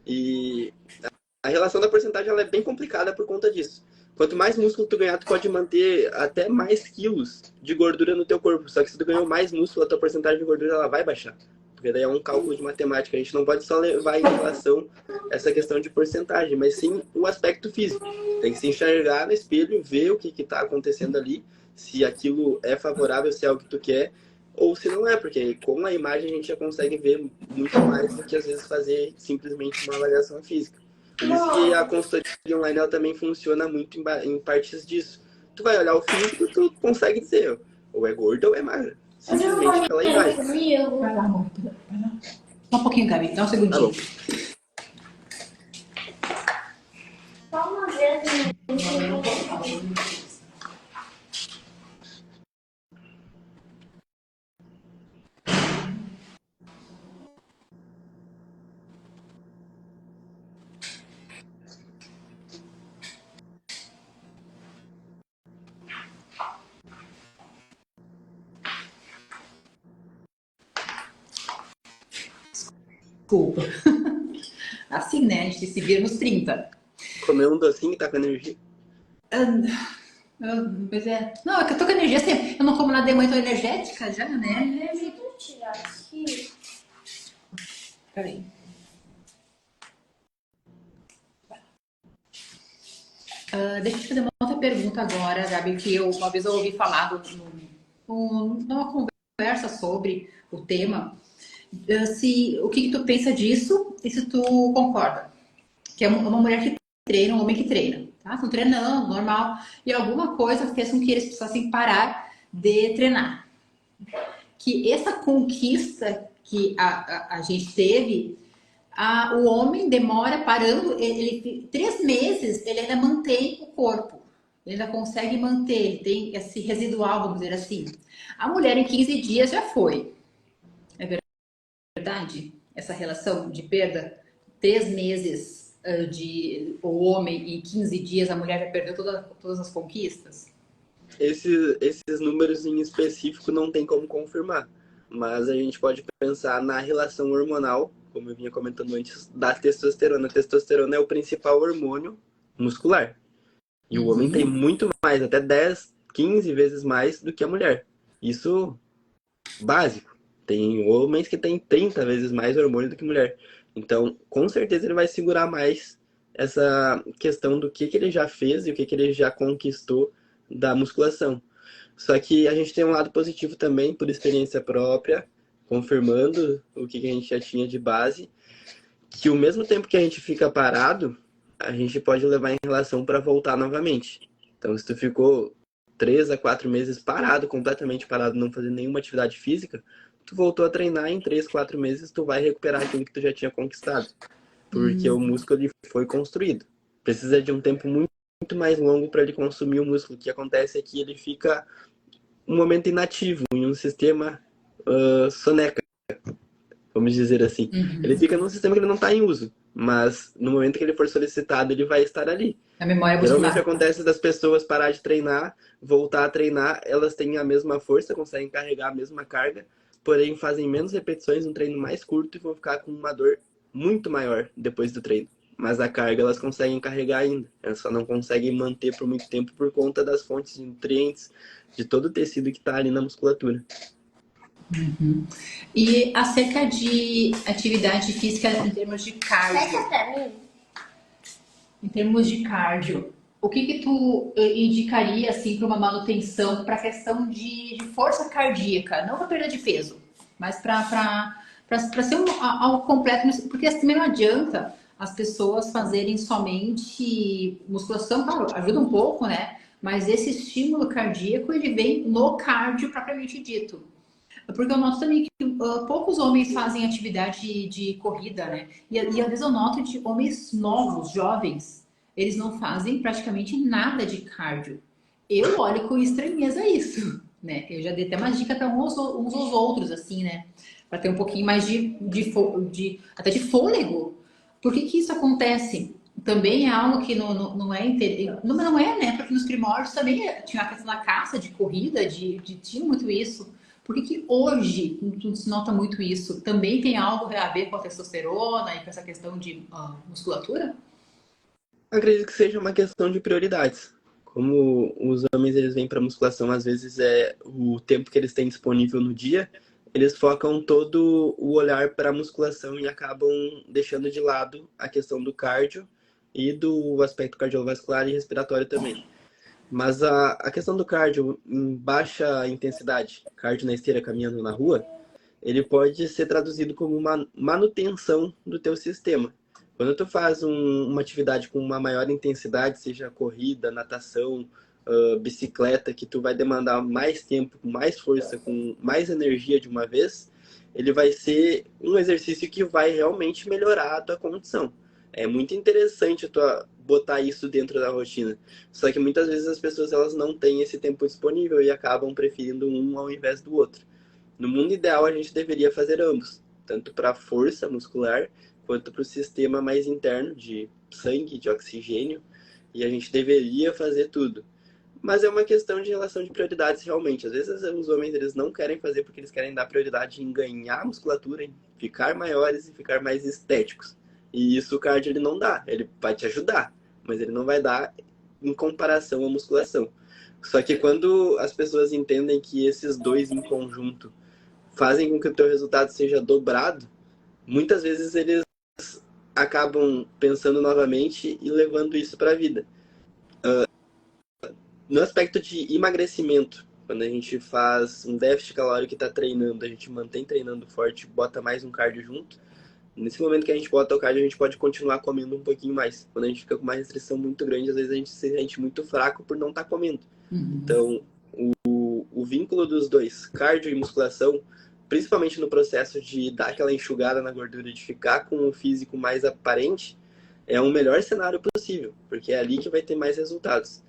E A relação da porcentagem ela é bem complicada por conta disso. Quanto mais músculo tu ganhar, tu pode manter até mais quilos de gordura no teu corpo. Só que se tu ganhou mais músculo, a tua porcentagem de gordura ela vai baixar. Porque daí é um cálculo de matemática. A gente não pode só levar em relação essa questão de porcentagem, mas sim o aspecto físico. Tem que se enxergar no espelho, ver o que está acontecendo ali, se aquilo é favorável, se é o que tu quer, ou se não é, porque com a imagem a gente já consegue ver muito mais do que às vezes fazer simplesmente uma avaliação física. Por isso que a consultoria online ela também funciona muito em partes disso. Tu vai olhar o físico, tu consegue dizer ou é gorda ou é magra. Simplesmente pela imagem. Vai lá, amor. Vai lá. Só um pouquinho, Gabi. Dá um Tá segundinho. bom. Só uma vez, né? Desculpa. Assim, né? A gente se vira nos 30. Comer um docinho e tá com energia. Pois é. Não, é que eu tô com energia assim. Eu não como nada de manhã, tô energética já, né? Me ajuda a tirar aqui. Peraí. Deixa eu te fazer uma outra pergunta agora, Gabi, que uma vez eu ouvi falar numa conversa sobre o tema. O que tu pensa disso e se tu concorda. Que é uma mulher que treina, um homem que treina. Tá? Estão treinando, normal. E alguma coisa fez com que eles precisassem parar de treinar. Que essa conquista que a gente teve, o homem demora parando, 3 meses ele ainda mantém o corpo. Ele ainda consegue manter, ele tem esse residual, vamos dizer assim. A mulher em 15 dias já foi. É verdade? Essa relação de perda, 3 meses de o homem e 15 dias a mulher já perdeu todas as conquistas? Esses números em específico não tem como confirmar, mas a gente pode pensar na relação hormonal, como eu vinha comentando antes, da testosterona. A testosterona é o principal hormônio muscular. E o homem tem muito mais, até 10, 15 vezes mais do que a mulher. Isso básico. Tem homens que têm 30 vezes mais hormônio do que mulher. Então, com certeza ele vai segurar mais essa questão do que ele já fez e o que ele já conquistou da musculação. Só que a gente tem um lado positivo também, por experiência própria, confirmando o que a gente já tinha de base, que o mesmo tempo que a gente fica parado, a gente pode levar em relação para voltar novamente. Então, se tu ficou 3 a 4 meses parado, completamente parado, não fazendo nenhuma atividade física, tu voltou a treinar, em 3, 4 meses tu vai recuperar aquilo que tu já tinha conquistado. Porque o músculo ele foi construído. Precisa de um tempo muito mais longo para ele consumir o músculo. O que acontece é que ele fica um momento inativo, em um sistema soneca, vamos dizer assim. Ele fica num sistema que ele não está em uso, mas no momento que ele for solicitado, ele vai estar ali. A memória Geralmente muscular. acontece das pessoas parar de treinar, voltar a treinar, elas têm a mesma força, conseguem carregar a mesma carga, porém fazem menos repetições, um treino mais curto e vão ficar com uma dor muito maior depois do treino. Mas a carga elas conseguem carregar ainda. Elas só não conseguem manter por muito tempo por conta das fontes de nutrientes, de todo o tecido que está ali na musculatura. E acerca de atividade física em termos de cardio. Fecha pra mim. Em termos de cardio, o que tu indicaria assim para uma manutenção, para a questão de força cardíaca, não para perda de peso, mas para ser algo completo, porque assim, também não adianta as pessoas fazerem somente musculação, claro, ajuda um pouco, né? Mas esse estímulo cardíaco ele vem no cardio propriamente dito. Porque eu noto também que poucos homens fazem atividade de corrida, né? E às vezes eu noto de homens novos, jovens, eles não fazem praticamente nada de cardio. Eu olho com estranheza isso, né? Eu já dei até uma dica para uns aos outros, assim, né? Para ter um pouquinho mais até de fôlego. Por que isso acontece? Também é algo que não é não é, né? Porque nos primórdios também tinha a questão da caça, de corrida, tinha muito isso. Por que hoje não se nota muito isso? Também tem algo a ver com a testosterona e com essa questão de musculatura? Acredito que seja uma questão de prioridades. Como os homens eles vêm para musculação, às vezes é o tempo que eles têm disponível no dia, eles focam todo o olhar para a musculação e acabam deixando de lado a questão do cardio e do aspecto cardiovascular e respiratório também. Mas a questão do cardio em baixa intensidade, cardio na esteira caminhando na rua, ele pode ser traduzido como uma manutenção do teu sistema. Quando tu faz uma atividade com uma maior intensidade, seja corrida, natação, bicicleta, que tu vai demandar mais tempo, com mais força, com mais energia de uma vez, ele vai ser um exercício que vai realmente melhorar a tua condição. É muito interessante tu botar isso dentro da rotina. Só que muitas vezes as pessoas elas não têm esse tempo disponível e acabam preferindo um ao invés do outro. No mundo ideal, a gente deveria fazer ambos, tanto para a força muscular, quanto para o sistema mais interno de sangue, de oxigênio, e a gente deveria fazer tudo. Mas é uma questão de relação de prioridades realmente. Às vezes os homens eles não querem fazer porque eles querem dar prioridade em ganhar musculatura, em ficar maiores e ficar mais estéticos. E isso o cardio ele não dá, ele vai te ajudar, mas ele não vai dar em comparação à musculação. Só que quando as pessoas entendem que esses dois em conjunto fazem com que o teu resultado seja dobrado, muitas vezes eles acabam pensando novamente e levando isso para a vida. No aspecto de emagrecimento, quando a gente faz um déficit calórico que está treinando, a gente mantém treinando forte, bota mais um cardio junto. Nesse momento que a gente bota o cardio, a gente pode continuar comendo um pouquinho mais. Quando a gente fica com uma restrição muito grande, às vezes a gente se sente muito fraco por não estar comendo. Então, o vínculo dos dois, cardio e musculação, principalmente no processo de dar aquela enxugada na gordura, de ficar com o físico mais aparente, é o melhor cenário possível, porque é ali que vai ter mais resultados.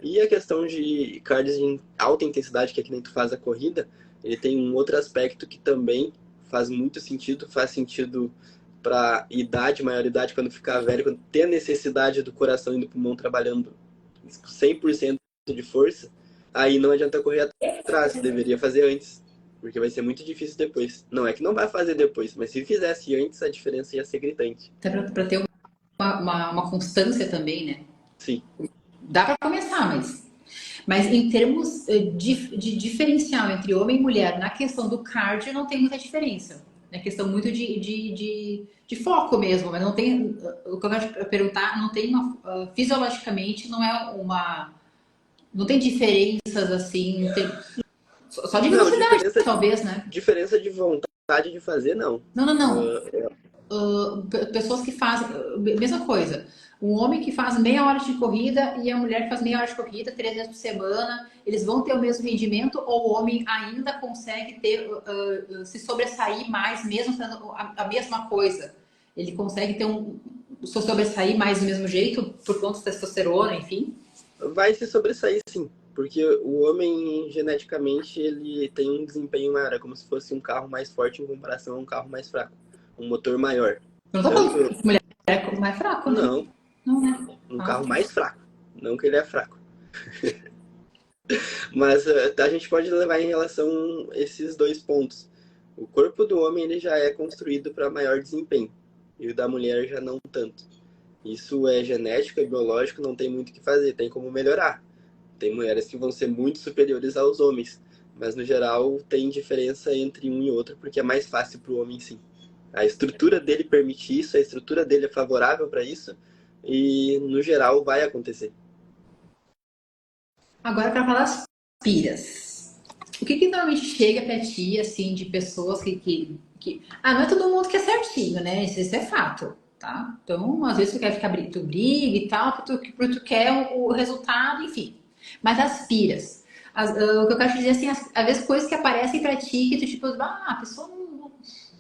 E a questão de cardio em alta intensidade, que é que nem tu faz a corrida, ele tem um outro aspecto que também faz muito sentido, faz sentido para idade, maioridade, quando ficar velho, quando ter a necessidade do coração e do pulmão trabalhando 100% de força, aí não adianta correr atrás, deveria fazer antes, porque vai ser muito difícil depois. Não é que não vai fazer depois, mas se fizesse antes, a diferença ia ser gritante. Até para ter uma constância também, né? Sim. Dá para começar, mas em termos de diferencial entre homem e mulher, na questão do cardio, não tem muita diferença. É questão muito de foco mesmo, mas não tem. O que eu quero perguntar, não tem fisiologicamente, não é uma. Não tem diferenças assim. Só de velocidade, talvez, né? Diferença de vontade de fazer, não. Não. Pessoas que fazem. Mesma coisa. Um homem que faz meia hora de corrida e a mulher que faz meia hora de corrida 3 vezes por semana, eles vão ter o mesmo rendimento ou o homem ainda consegue se sobressair mais, mesmo sendo a mesma coisa? Ele consegue ter se sobressair mais do mesmo jeito por conta de testosterona, enfim? Vai se sobressair, sim. Porque o homem, geneticamente, ele tem um desempenho maior, como se fosse um carro mais forte em comparação a um carro mais fraco. Um motor maior. Eu não tô falando que mulher é mais fraco, né? Não, né? Um carro mais fraco. Não que ele é fraco. Mas a gente pode levar em relação a esses dois pontos. O corpo do homem ele já é construído para maior desempenho. E o da mulher já não tanto. Isso é genético, é biológico, não tem muito o que fazer. Tem como melhorar. Tem mulheres que vão ser muito superiores aos homens. Mas, no geral, tem diferença entre um e outro, porque é mais fácil para o homem, sim. A estrutura dele permite isso, a estrutura dele é favorável para isso. E, no geral, vai acontecer. Agora, para falar das piras. O que normalmente chega para ti, assim, de pessoas que... não é todo mundo que é certinho, né? Isso é fato, tá? Então, às vezes tu quer ficar tu briga e tal, porque tu quer o resultado, enfim. Mas as piras. O que eu quero te dizer, assim, às vezes coisas que aparecem para ti que tu, tipo, a pessoa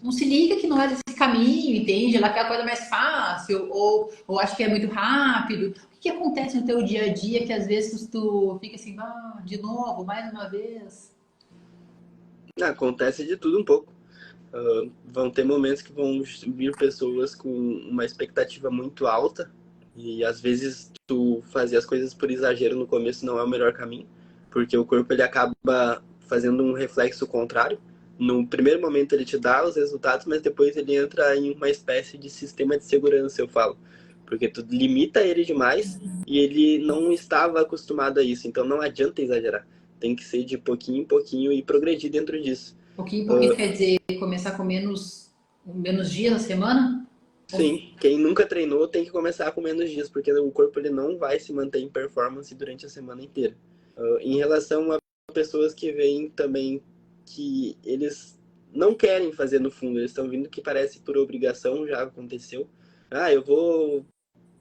não se liga que não é desse caminho, entende? Ela quer a coisa mais fácil, ou acha que é muito rápido. O que acontece no teu dia a dia que às vezes tu fica assim, de novo, mais uma vez? Acontece de tudo um pouco. Vão ter momentos que vão vir pessoas com uma expectativa muito alta e às vezes tu fazer as coisas por exagero no começo não é o melhor caminho, porque o corpo ele acaba fazendo um reflexo contrário. No primeiro momento ele te dá os resultados, mas depois ele entra em uma espécie de sistema de segurança, eu falo. Porque tu limita ele demais e ele não estava acostumado a isso. Então não adianta exagerar. Tem que ser de pouquinho em pouquinho e progredir dentro disso. Pouquinho em pouquinho quer dizer começar com menos dias na semana? Sim, quem nunca treinou tem que começar com menos dias, porque o corpo ele não vai se manter em performance durante a semana inteira. Em relação a pessoas que veem também que eles não querem fazer no fundo, eles estão vindo que parece por obrigação, já aconteceu. Ah, eu vou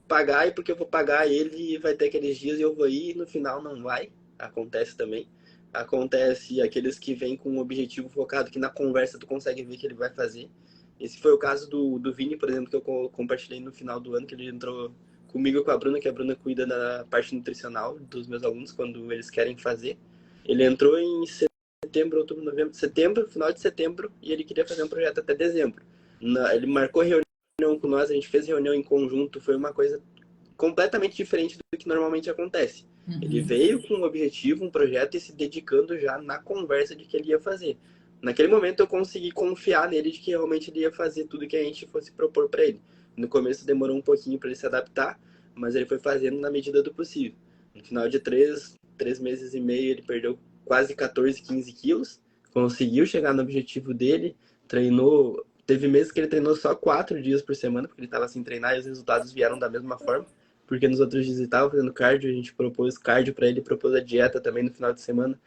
pagar e porque eu vou pagar ele vai ter aqueles dias e eu vou ir e no final não vai. Acontece também. Acontece aqueles que vêm com um objetivo focado que na conversa tu consegue ver que ele vai fazer. Esse foi o caso do Vini, por exemplo, que eu compartilhei no final do ano, que ele entrou comigo e com a Bruna, que a Bruna cuida da parte nutricional dos meus alunos quando eles querem fazer. Ele entrou em setembro, outubro, novembro, setembro, final de setembro, e ele queria fazer um projeto até dezembro. Ele marcou reunião com nós, a gente fez reunião em conjunto, foi uma coisa completamente diferente do que normalmente acontece. Ele veio com um objetivo, um projeto e se dedicando já na conversa de que ele ia fazer. Naquele momento eu consegui confiar nele de que realmente ele ia fazer tudo que a gente fosse propor para ele. No começo demorou um pouquinho para ele se adaptar, mas ele foi fazendo na medida do possível. No final de 3 meses e meio, ele perdeu quase 14, 15 quilos, conseguiu chegar no objetivo dele, treinou. Teve meses que ele treinou só 4 dias por semana, porque ele estava sem treinar e os resultados vieram da mesma forma. Porque nos outros dias ele estava fazendo cardio, a gente propôs cardio para ele, propôs a dieta também no final de semana.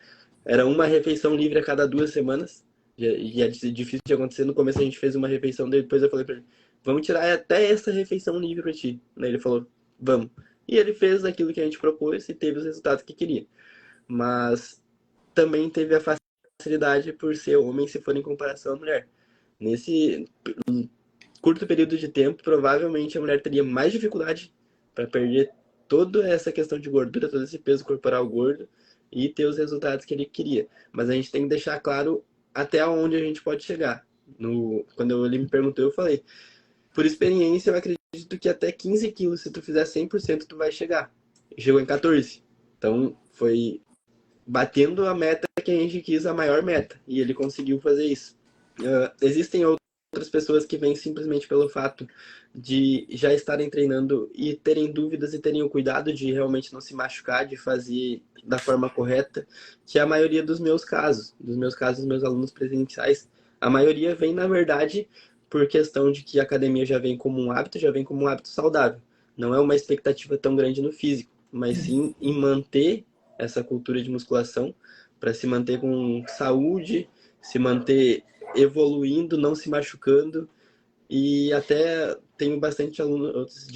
Era uma refeição livre a cada 2 semanas. E é difícil de acontecer. No começo a gente fez uma refeição, depois eu falei para ele, vamos tirar até essa refeição livre para ti. Daí ele falou, vamos. E ele fez aquilo que a gente propôs e teve os resultados que queria. Mas também teve a facilidade por ser homem se for em comparação à mulher. Nesse curto período de tempo, provavelmente a mulher teria mais dificuldade para perder toda essa questão de gordura, todo esse peso corporal gordo e ter os resultados que ele queria. Mas a gente tem que deixar claro até onde a gente pode chegar. Quando ele me perguntou, eu falei, por experiência, eu acredito que até 15 quilos, se tu fizer 100%, tu vai chegar. Chegou em 14. Então, foi batendo a meta que a gente quis, a maior meta. E ele conseguiu fazer isso. Existem outras pessoas que vêm simplesmente pelo fato de já estarem treinando e terem dúvidas e terem o cuidado de realmente não se machucar, de fazer da forma correta, que é a maioria dos meus casos, dos meus alunos presenciais, a maioria vem, na verdade, por questão de que a academia já vem como um hábito, já vem como um hábito saudável. Não é uma expectativa tão grande no físico, mas sim em manter essa cultura de musculação para se manter com saúde, se manter evoluindo, não se machucando. E até tenho bastante alunos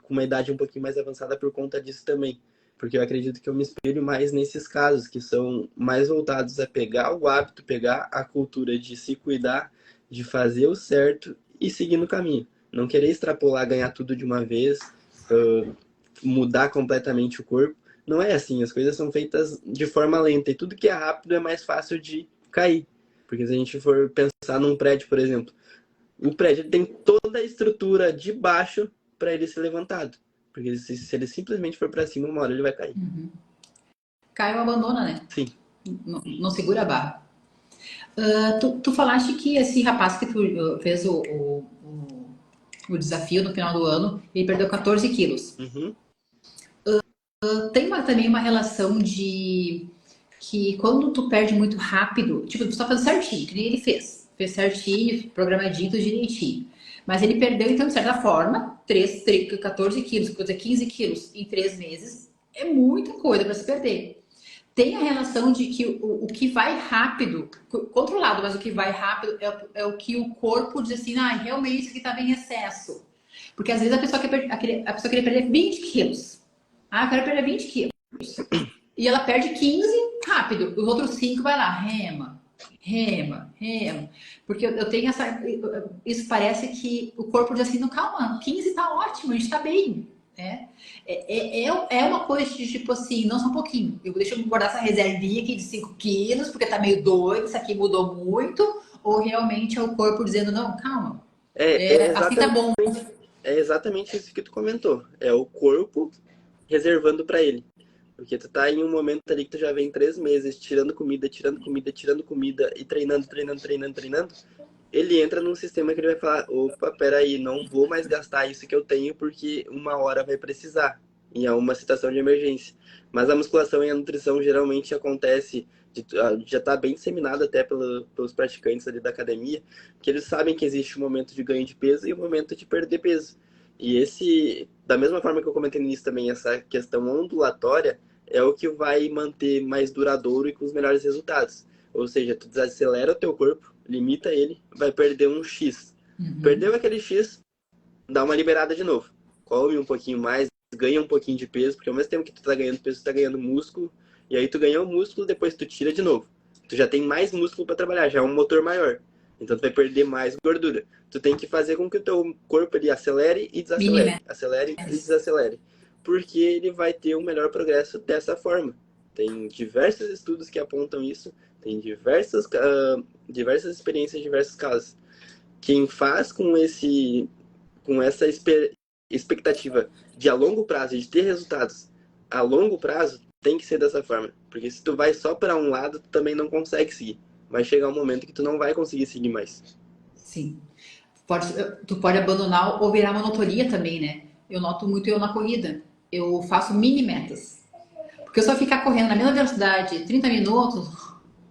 com uma idade um pouquinho mais avançada por conta disso também. Porque eu acredito que eu me espelho mais nesses casos, que são mais voltados a pegar o hábito, pegar a cultura de se cuidar, de fazer o certo e seguir no caminho. Não querer extrapolar, ganhar tudo de uma vez, mudar completamente o corpo. Não é assim, as coisas são feitas de forma lenta. E tudo que é rápido é mais fácil de cair. Porque se a gente for pensar num prédio, por exemplo, o prédio tem toda a estrutura de baixo para ele ser levantado. Porque se ele simplesmente for para cima, uma hora ele vai cair. Caiu, abandona, né? Sim. Não segura a barra. Tu falaste que esse rapaz que tu fez o desafio no final do ano, ele perdeu 14 quilos. Uhum. Tem também uma relação de que quando tu perde muito rápido, tipo, tu tá fazendo certinho, que nem ele fez. Fez certinho, programadinho, tudo direitinho. Mas ele perdeu, então, de certa forma, 14 quilos, quer dizer, 15 quilos em 3 meses. É muita coisa para se perder. Tem a relação de que o que vai rápido, controlado, mas o que vai rápido é o que o corpo diz assim, realmente isso aqui estava em excesso. Porque às vezes a pessoa queria perder 20 quilos. Eu quero perder 20 quilos. E ela perde 15 rápido. Os outros 5 vai lá, rema. Porque eu tenho essa... Isso parece que o corpo diz assim, não, calma, 15 tá ótimo, a gente tá bem. É uma coisa de tipo assim, não só um pouquinho. Deixa eu guardar essa reservinha aqui de 5 quilos, porque tá meio doido, isso aqui mudou muito. Ou realmente é o corpo dizendo, não, calma. Assim tá bom. É exatamente isso que tu comentou. É o corpo reservando para ele. Porque tu tá em um momento ali que tu já vem 3 meses tirando comida e treinando. ele entra num sistema que ele vai falar, opa, peraí, não vou mais gastar isso que eu tenho porque uma hora vai precisar. E é uma situação de emergência. Mas a musculação e a nutrição geralmente acontece, já está bem disseminado até pelos praticantes ali da academia, que eles sabem que existe um momento de ganho de peso e um momento de perder peso. E da mesma forma que eu comentei no início também, essa questão ondulatória é o que vai manter mais duradouro e com os melhores resultados. Ou seja, tu desacelera o teu corpo, limita ele, vai perder um X. Perdeu aquele X, dá uma liberada de novo. Come um pouquinho mais, ganha um pouquinho de peso, porque ao mesmo tempo que tu tá ganhando peso, tu tá ganhando músculo, e aí tu ganha o músculo, depois tu tira de novo. Tu já tem mais músculo para trabalhar, já é um motor maior. Então tu vai perder mais gordura. Tu tem que fazer com que o teu corpo ele acelere e desacelere, acelere e desacelere, porque ele vai ter um melhor progresso dessa forma. Tem diversos estudos que apontam isso, tem diversas experiências, diversos casos. Quem faz com essa expectativa de a longo prazo, de ter resultados a longo prazo, tem que ser dessa forma. Porque se tu vai só para um lado, tu também não consegue seguir. Vai chegar um momento que tu não vai conseguir seguir mais. Sim. Tu pode abandonar ou virar monotonia também, né? Eu noto muito eu na corrida. Eu faço mini metas. Porque eu só ficar correndo na mesma velocidade 30 minutos,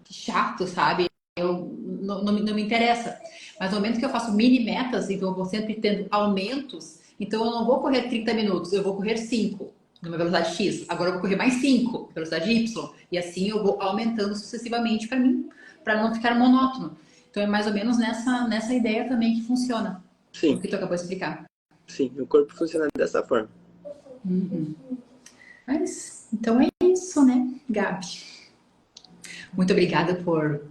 que chato, sabe? Não me interessa. Mas no momento que eu faço mini metas, então eu vou sempre tendo aumentos, então eu não vou correr 30 minutos, eu vou correr 5 numa velocidade X. Agora eu vou correr mais 5, velocidade Y. E assim eu vou aumentando sucessivamente para mim, para não ficar monótono. Então é mais ou menos nessa ideia também que funciona. Sim. O que tu acabou de explicar. Sim, o corpo funciona dessa forma. Mas, então é isso, né, Gabi? Muito obrigada por...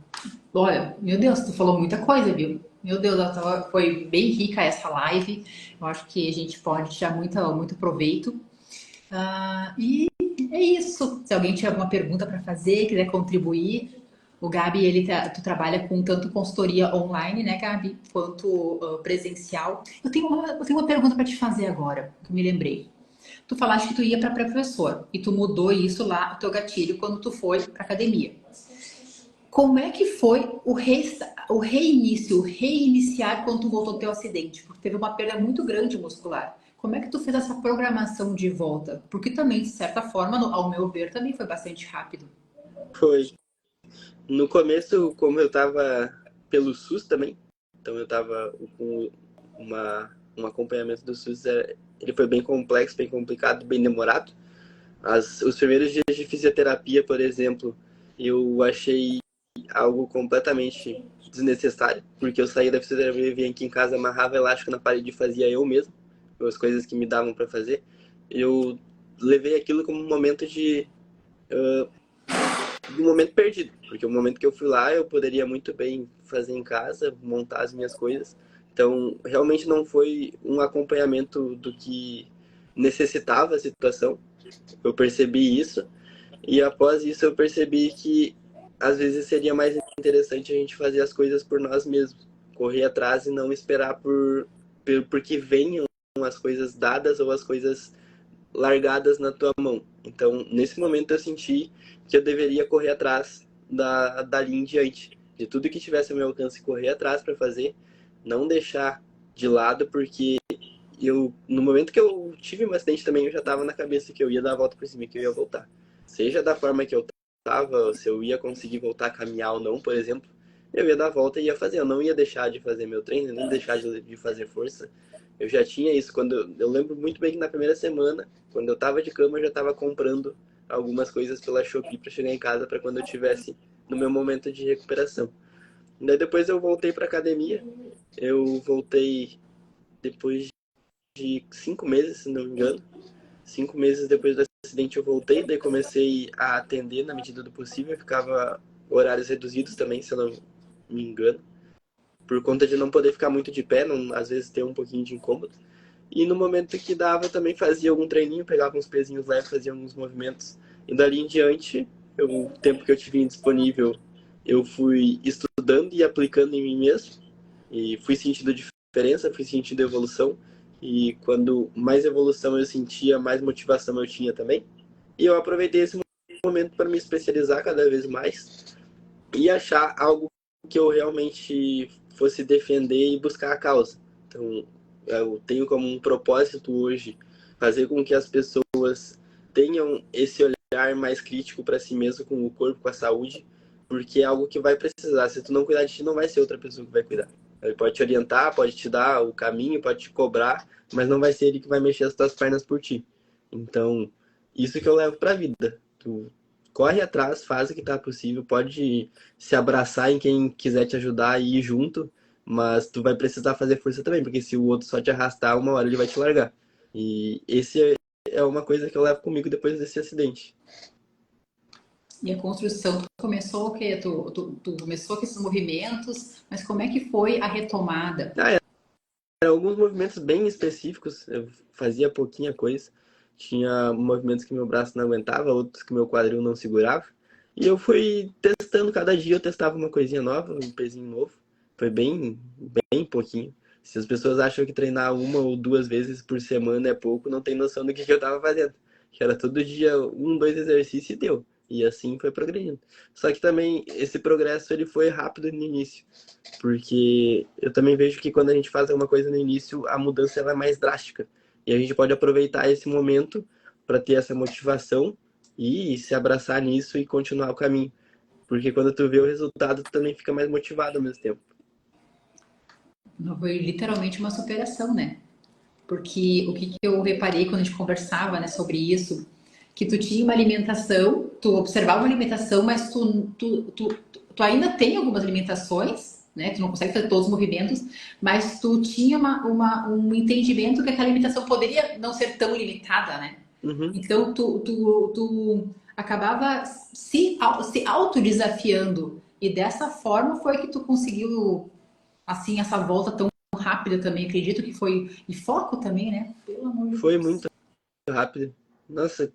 Olha, meu Deus, tu falou muita coisa, viu? Meu Deus, foi bem rica essa live. Eu acho que a gente pode tirar muito proveito. E é isso. Se alguém tiver alguma pergunta para fazer, quiser contribuir, o Gabi, tu trabalha com tanto consultoria online, né, Gabi, quanto presencial. Eu tenho uma pergunta para te fazer agora, que eu me lembrei. Tu falaste que tu ia para professor e tu mudou isso lá, o teu gatilho, quando tu foi para academia. Como é que foi o reinício, o reiniciar quando tu voltou do teu acidente? Porque teve uma perda muito grande muscular. Como é que tu fez essa programação de volta? Porque também, de certa forma, ao meu ver, também foi bastante rápido. Foi. No começo, como eu tava pelo SUS também, então eu tava com um acompanhamento do SUS, ele foi bem complexo, bem complicado, bem demorado. Os primeiros dias de fisioterapia, por exemplo, eu achei algo completamente desnecessário, porque eu saía da fisioterapia, vinha aqui em casa, amarrava elástico na parede e fazia eu mesmo, as coisas que me davam para fazer. Eu levei aquilo como um momento um momento perdido, porque o momento que eu fui lá, eu poderia muito bem fazer em casa, montar as minhas coisas. Então, realmente não foi um acompanhamento do que necessitava a situação. Eu percebi isso, e após isso eu percebi que às vezes seria mais interessante a gente fazer as coisas por nós mesmos, correr atrás e não esperar porque venham as coisas dadas ou as coisas largadas na tua mão. Então, nesse momento eu senti que eu deveria correr atrás dali em diante, de tudo que tivesse ao meu alcance, correr atrás para fazer, não deixar de lado, porque no momento que eu tive um acidente também, eu já estava na cabeça que eu ia dar a volta por cima, que eu ia voltar. Seja da forma que eu estava, se eu ia conseguir voltar a caminhar ou não, por exemplo, eu ia dar a volta e ia fazer. Eu não ia deixar de fazer meu treino, nem deixar de fazer força. Eu já tinha isso. Eu lembro muito bem que na primeira semana, quando eu estava de cama, eu já estava comprando algumas coisas pela Shopee para chegar em casa para quando eu tivesse no meu momento de recuperação. Daí depois eu voltei para academia. Eu voltei depois de 5 meses, se não me engano. 5 meses depois do acidente eu voltei, daí comecei a atender na medida do possível. Ficava horários reduzidos também, se eu não me engano. Por conta de não poder ficar muito de pé, às vezes ter um pouquinho de incômodo. E no momento que dava, eu também fazia algum treininho, pegava uns pezinhos leves, fazia alguns movimentos. E dali em diante, o tempo que eu tive disponível, eu fui estudando e aplicando em mim mesmo. E fui sentindo diferença, fui sentindo evolução. E quando mais evolução eu sentia, mais motivação eu tinha também. E eu aproveitei esse momento para me especializar cada vez mais e achar algo que eu realmente fosse defender e buscar a causa. Então, eu tenho como um propósito hoje fazer com que as pessoas tenham esse olhar mais crítico para si mesmo, com o corpo, com a saúde, porque é algo que vai precisar. Se tu não cuidar de ti, não vai ser outra pessoa que vai cuidar. Ele pode te orientar, pode te dar o caminho, pode te cobrar, mas não vai ser ele que vai mexer as tuas pernas por ti. Então, isso que eu levo pra vida. Tu corre atrás, faz o que tá possível, pode se abraçar em quem quiser te ajudar e ir junto, mas tu vai precisar fazer força também, porque se o outro só te arrastar, uma hora ele vai te largar. E esse é uma coisa que eu levo comigo depois desse acidente. E a construção, tu começou o quê? Tu começou com esses movimentos, mas como é que foi a retomada? Eram alguns movimentos bem específicos, eu fazia pouquinha coisa. Tinha movimentos que meu braço não aguentava, outros que meu quadril não segurava. E eu fui testando, cada dia eu testava uma coisinha nova, um pezinho novo. Foi bem pouquinho. Se as pessoas acham que treinar uma ou duas vezes por semana é pouco, não tem noção do que eu tava fazendo. Que era todo dia um, dois exercícios e deu. E assim foi progredindo. Só que também esse progresso ele foi rápido no início. Porque eu também vejo que quando a gente faz alguma coisa no início, a mudança ela é mais drástica. E a gente pode aproveitar esse momento para ter essa motivação e se abraçar nisso e continuar o caminho. Porque quando tu vê o resultado, tu também fica mais motivado ao mesmo tempo. Foi literalmente uma superação, né? Porque o que eu reparei quando a gente conversava, né, sobre isso, que tu tinha uma alimentação, tu observava uma alimentação, mas tu ainda tem algumas limitações, né? Tu não consegue fazer todos os movimentos, mas tu tinha um entendimento que aquela alimentação poderia não ser tão limitada, né? Uhum. Então tu acabava se autodesafiando. E dessa forma foi que tu conseguiu, assim, essa volta tão rápida também. Acredito que foi. E foco também, né? Pelo amor de Foi Deus. muito rápido. Nossa,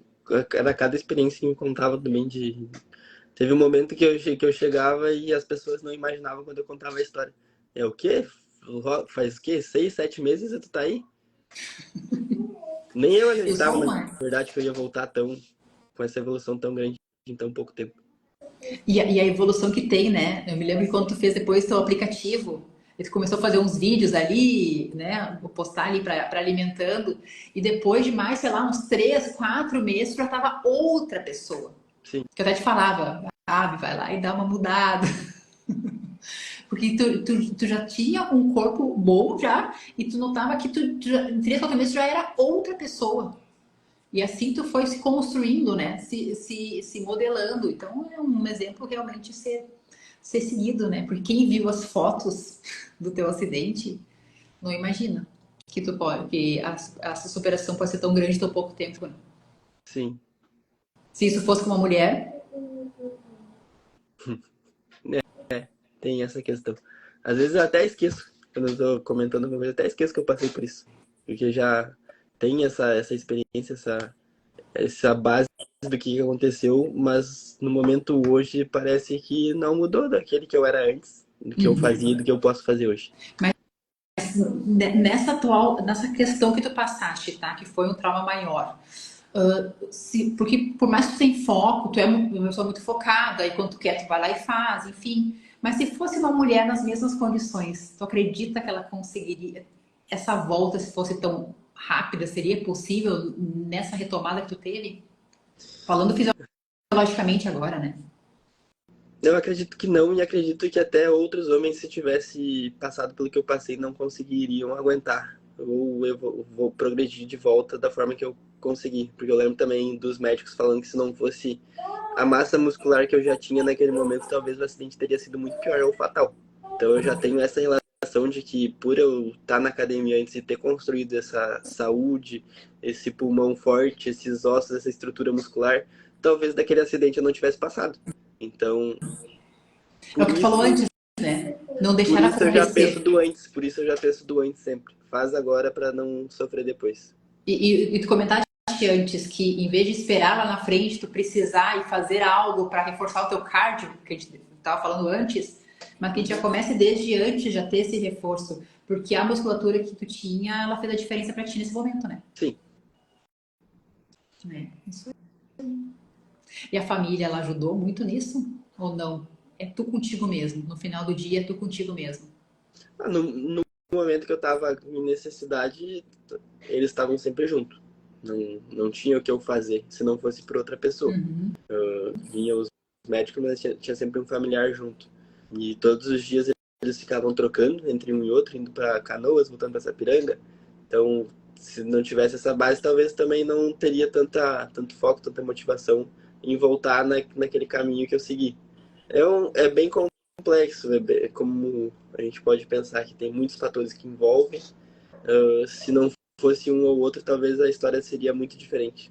era cada experiência que me contava também de... Teve um momento que eu chegava e as pessoas não imaginavam quando eu contava a história. É o quê? Faz o quê? 6, 7 meses e tu tá aí? Nem eu Eu acreditava, sou na uma. verdade, que eu ia voltar com essa evolução tão grande em tão pouco tempo. E a evolução que tem, né? Eu me lembro que quando tu fez depois teu aplicativo, e tu começou a fazer uns vídeos ali, né? Postar ali para alimentando. E depois de mais, sei lá, uns 3, 4 meses, tu já tava outra pessoa. Sim, Que eu até te falava, Ave, vai lá e dá uma mudada. Porque tu já tinha um corpo bom já, e tu notava que em 3, 4 meses tu já era outra pessoa. E assim tu foi se construindo, né? Se modelando. Então é um exemplo realmente ser seguido, né? Porque quem viu as fotos do teu acidente não imagina que tu pode, que essa superação pode ser tão grande em tão pouco tempo, né? sim. Se isso fosse com uma mulher, Tem essa questão. Às vezes eu até esqueço, quando eu tô comentando alguma coisa, eu até esqueço que eu passei por isso. Porque já tem essa experiência, essa base do que aconteceu, mas no momento hoje parece que não mudou daquele que eu era antes, do que eu fazia e do que eu posso fazer hoje. nessa questão que tu passaste, tá? Que foi um trauma maior. Porque por mais que tu tenha foco, tu é uma pessoa muito focada, e quando tu quer, tu vai lá e faz, enfim. Mas se fosse uma mulher nas mesmas condições, tu acredita que ela conseguiria essa volta, se fosse tão rápida, seria possível nessa retomada que tu teve? Falando fisiologicamente agora, né? Eu acredito que não, e acredito que até outros homens, se tivesse passado pelo que eu passei, não conseguiriam aguentar. Ou eu vou progredir de volta da forma que eu consegui. Porque eu lembro também dos médicos falando que se não fosse a massa muscular que eu já tinha naquele momento, talvez o acidente teria sido muito pior ou fatal. Então eu já tenho essa relação de que por eu estar na academia antes de ter construído essa saúde, esse pulmão forte, esses ossos, essa estrutura muscular, talvez daquele acidente eu não tivesse passado. Então, É o por que tu falou isso, antes, né? Não por deixar isso eu já penso acontecer. do antes, por isso eu já penso do antes sempre. Faz agora para não sofrer depois. E tu comentaste antes que em vez de esperar lá na frente, tu precisar e fazer algo para reforçar o teu cardio, que a gente estava falando antes, mas que a gente já Uhum. comece desde antes já ter esse reforço, porque a musculatura que tu tinha, ela fez a diferença para ti nesse momento, né? Sim, Isso. E a família, ela ajudou muito nisso ou não? É tu contigo mesmo. No final do dia, é tu contigo mesmo. No momento que eu tava em necessidade, eles estavam sempre junto. Não tinha o que eu fazer se não fosse por outra pessoa. Uhum. Vinha os médicos, mas tinha sempre um familiar junto. E todos os dias eles ficavam trocando entre um e outro, indo para Canoas, voltando para Sapiranga. Então, se não tivesse essa base, talvez também não teria tanto foco, tanta motivação em voltar naquele caminho que eu segui. É bem complexo, como a gente pode pensar que tem muitos fatores que envolvem. Se não fosse um ou outro, talvez a história seria muito diferente.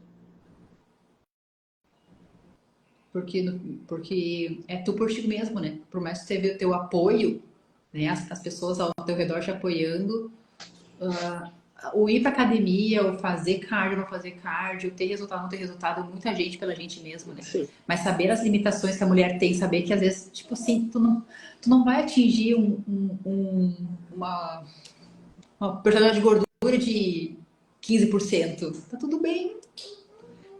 Porque é tu por ti mesmo, né? Por mais que você vê o teu apoio, né? As pessoas ao teu redor te apoiando, o ir pra academia, o fazer cardio, não fazer cardio, ter resultado, não ter resultado, muita gente pela gente mesmo, né? Sim. Mas saber as limitações que a mulher tem, saber que às vezes, tipo assim, tu não vai atingir uma porcentagem de gordura de 15%. Tá tudo bem.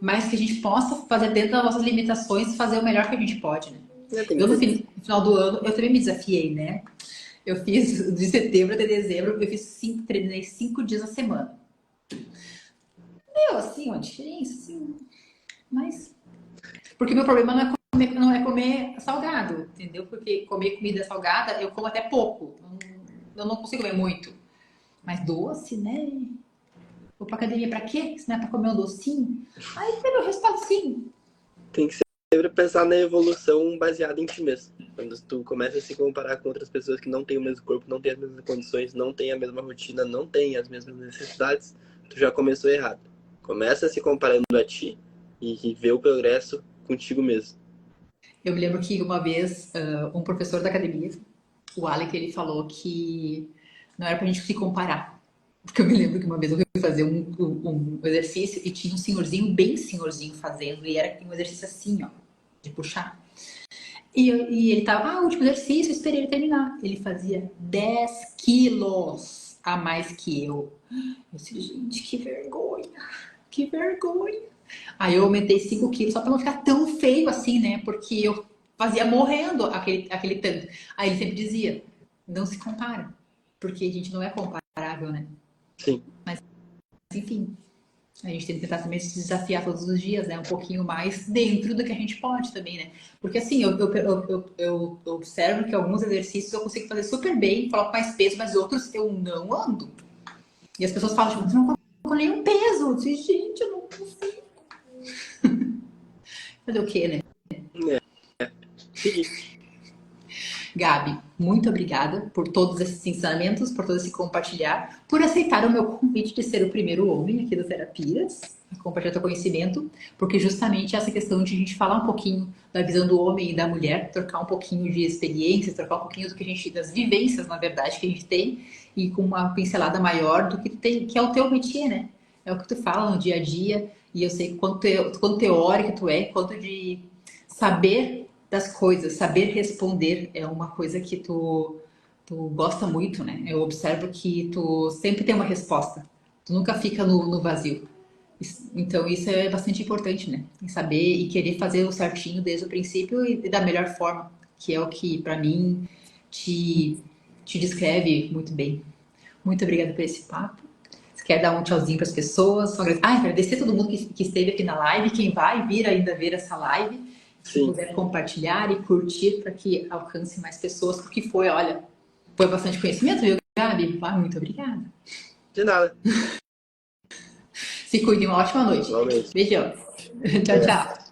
Mas que a gente possa fazer dentro das nossas limitações, fazer o melhor que a gente pode, né? Eu no final do ano, eu também me desafiei, né? Eu fiz de setembro até dezembro, treinei 5 dias a semana. Meu, assim, uma diferença, assim. Mas. Porque meu problema não é comer salgado, entendeu? Porque comer comida salgada eu como até pouco. Eu não consigo comer muito. Mas doce, né? Vou pra academia pra quê? Se não é pra comer um docinho? Aí tem meu resultado sim. Tem que sempre pensar na evolução baseada em ti mesmo. Quando tu começa a se comparar com outras pessoas que não têm o mesmo corpo, não têm as mesmas condições, não têm a mesma rotina, não têm as mesmas necessidades, tu já começou errado. Começa se comparando a ti e vê o progresso contigo mesmo. Eu me lembro que uma vez um professor da academia, o Alec, ele falou que não era pra gente se comparar. Porque eu me lembro que uma vez eu fui fazer um exercício e tinha um senhorzinho, bem senhorzinho, fazendo, e era um exercício assim, ó, de puxar. E ele tava, último exercício, eu esperei ele terminar. Ele fazia 10 quilos a mais que eu. Eu disse, gente, que vergonha, que vergonha. Aí eu aumentei 5 quilos só pra não ficar tão feio assim, né? Porque eu fazia morrendo aquele tanto. Aí ele sempre dizia, não se compara, porque a gente não é comparável, né? Sim. Mas, enfim, a gente tem que tentar também se desafiar todos os dias, né? Um pouquinho mais dentro do que a gente pode também, né? Porque assim, eu observo que alguns exercícios eu consigo fazer super bem, coloco mais peso, mas outros eu não ando. E as pessoas falam, tipo, você não colocou nenhum peso. Eu disse, gente, eu não consigo. Fazer o quê, né? Seguir. Gabi, muito obrigada por todos esses ensinamentos, por todo esse compartilhar, por aceitar o meu convite de ser o primeiro homem aqui do Terapias, compartilhar teu conhecimento, porque justamente essa questão de a gente falar um pouquinho da visão do homem e da mulher, trocar um pouquinho de experiências, trocar um pouquinho do que a gente, das vivências, na verdade, que a gente tem, e com uma pincelada maior do que tem, que é o teu métier, né? É o que tu fala no dia a dia, e eu sei quanto teórico tu é, quanto de saber das coisas, saber responder é uma coisa que tu gosta muito, né? Eu observo que tu sempre tem uma resposta, tu nunca fica no vazio. Então isso é bastante importante, né? Em saber e querer fazer o certinho desde o princípio e da melhor forma, que é o que para mim te descreve muito bem. Muito obrigada por esse papo. Você quer dar um tchauzinho para as pessoas? Agradecer a todo mundo que esteve aqui na live, quem vai vir ainda ver essa live. Se Sim. puder compartilhar e curtir para que alcance mais pessoas, porque foi bastante conhecimento, viu, Gabi? Muito obrigada. De nada. Se cuide, uma ótima noite. Igualmente. Beijão. Tchau, tchau.